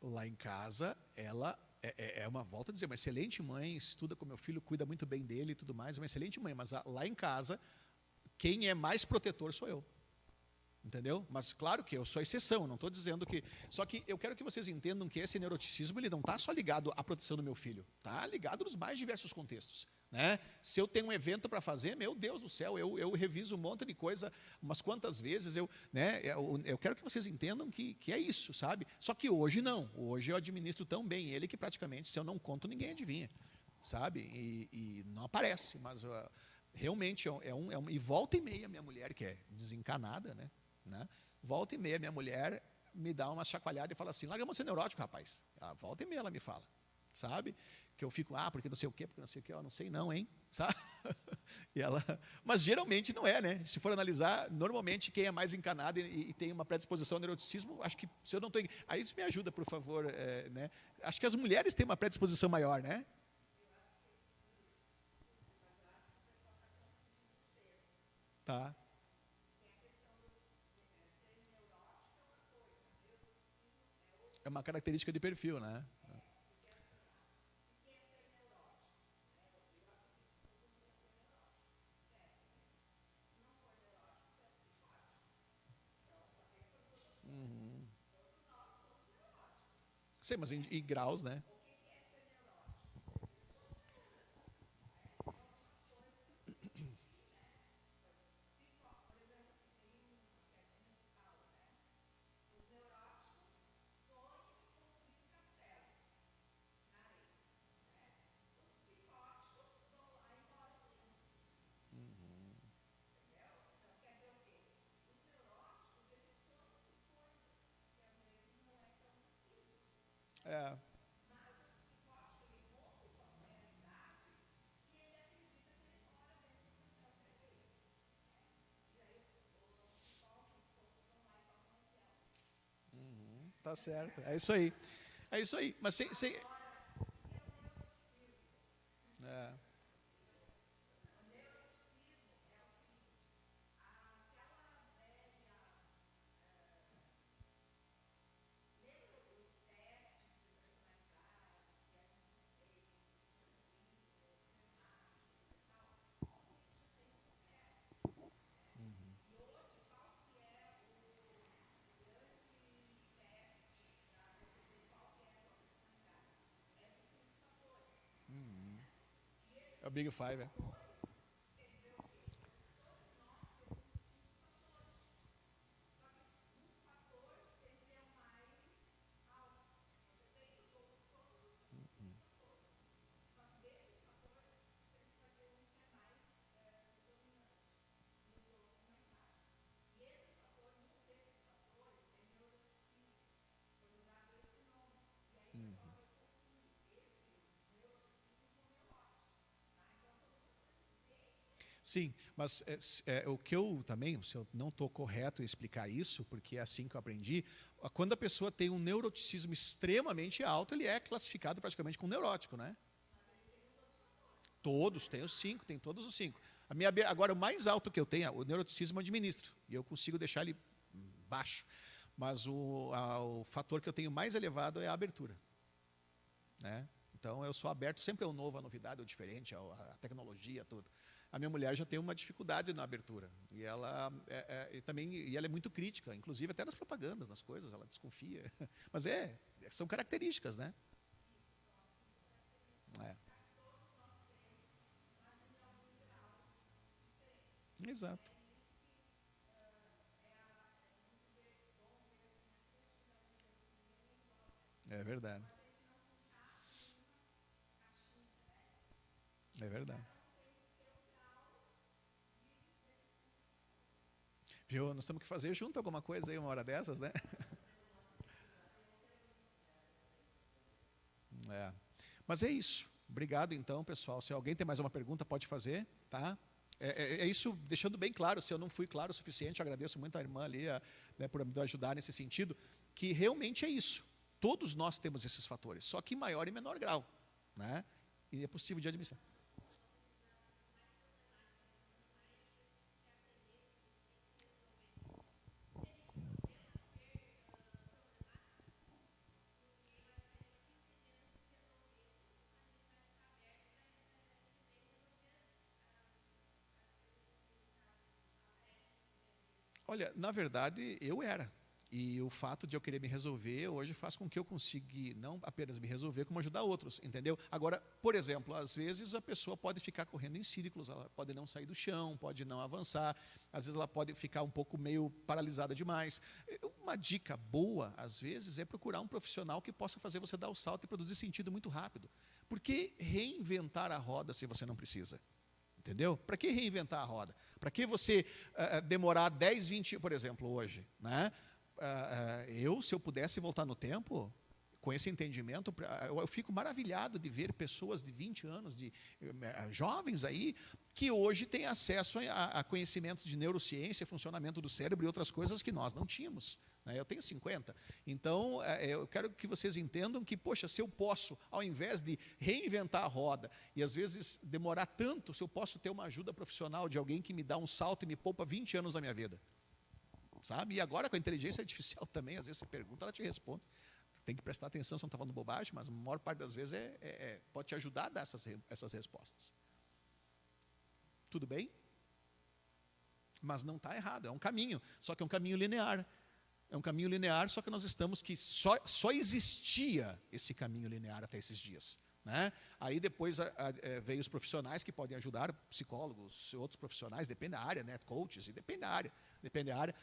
Lá em casa, ela é uma, volta a dizer, uma excelente mãe, estuda com meu filho, cuida muito bem dele e tudo mais, é uma excelente mãe, mas lá em casa, quem é mais protetor sou eu. Entendeu? Mas claro que eu sou exceção, não estou dizendo que... Só que eu quero que vocês entendam que esse neuroticismo ele não está só ligado à proteção do meu filho, está ligado nos mais diversos contextos. Né? Se eu tenho um evento para fazer, meu Deus do céu, eu reviso um monte de coisa umas quantas vezes, eu quero que vocês entendam que é isso, sabe? Só que hoje não, hoje eu administro tão bem ele que praticamente, se eu não conto, ninguém adivinha, sabe? E não aparece, mas realmente e volta e meia minha mulher, que é desencanada, né? Volta e meia minha mulher me dá uma chacoalhada e fala assim, larga a mão de ser neurótico, rapaz. Volta e meia ela me fala, sabe? Que eu fico, porque não sei o quê, porque não sei o quê, eu não sei não, hein? Sabe? Mas geralmente não é, né? Se for analisar, normalmente quem é mais encanado e tem uma predisposição ao neuroticismo, acho que, se eu não estou... Aí isso me ajuda, por favor, né? Acho que as mulheres têm uma predisposição maior, né? Tá. É uma característica de perfil, né? Sei, mas em graus, né? É, tá certo. É isso aí. É isso aí. Mas é, é o Big Five. É. Sim, mas o que eu também, se eu não estou correto em explicar isso, porque é assim que eu aprendi, quando a pessoa tem um neuroticismo extremamente alto, ele é classificado praticamente como neurótico, né? Todos, tem os 5, tem todos os 5. Agora, o mais alto que eu tenho, o neuroticismo eu administro, e eu consigo deixar ele baixo. Mas o fator que eu tenho mais elevado é a abertura. Né? Então, eu sou aberto, sempre é o novo, a novidade, o diferente, a tecnologia, tudo. A minha mulher já tem uma dificuldade na abertura. E ela e ela é muito crítica, inclusive até nas propagandas, nas coisas, ela desconfia. Mas são características, né? É. Exato. É verdade. É verdade. Viu? Nós temos que fazer junto alguma coisa aí uma hora dessas, né? É. Mas é isso. Obrigado, então, pessoal. Se alguém tem mais uma pergunta, pode fazer, tá? É isso, deixando bem claro, se eu não fui claro o suficiente, eu agradeço muito a irmã ali, né, por me ajudar nesse sentido, que realmente é isso. Todos nós temos esses fatores, só que em maior e menor grau, né? E é possível de administrar. Olha, na verdade, eu era. E o fato de eu querer me resolver hoje faz com que eu consiga não apenas me resolver, como ajudar outros, entendeu? Agora, por exemplo, às vezes a pessoa pode ficar correndo em círculos, ela pode não sair do chão, pode não avançar, às vezes ela pode ficar um pouco meio paralisada demais. Uma dica boa, às vezes, é procurar um profissional que possa fazer você dar o salto e produzir sentido muito rápido. Por que reinventar a roda se você não precisa? Entendeu? Para que reinventar a roda? Para que você demorar 10, 20, por exemplo, hoje, né? Se eu pudesse voltar no tempo, com esse entendimento, eu fico maravilhado de ver pessoas de 20 anos, jovens aí, que hoje têm acesso a conhecimentos de neurociência, funcionamento do cérebro e outras coisas que nós não tínhamos. Né? Eu tenho 50. Então, eu quero que vocês entendam que, poxa, se eu posso, ao invés de reinventar a roda, e às vezes demorar tanto, se eu posso ter uma ajuda profissional de alguém que me dá um salto e me poupa 20 anos da minha vida. Sabe? E agora com a inteligência artificial também, às vezes você pergunta, ela te responde. Tem que prestar atenção, se não está falando bobagem, mas a maior parte das vezes pode te ajudar a dar essas respostas. Tudo bem? Mas não está errado, é um caminho, só que é um caminho linear. É um caminho linear, só que nós estamos que só existia esse caminho linear até esses dias. Né? Aí depois veio os profissionais que podem ajudar, psicólogos, outros profissionais, depende da área, né? Coaches, e depende da área.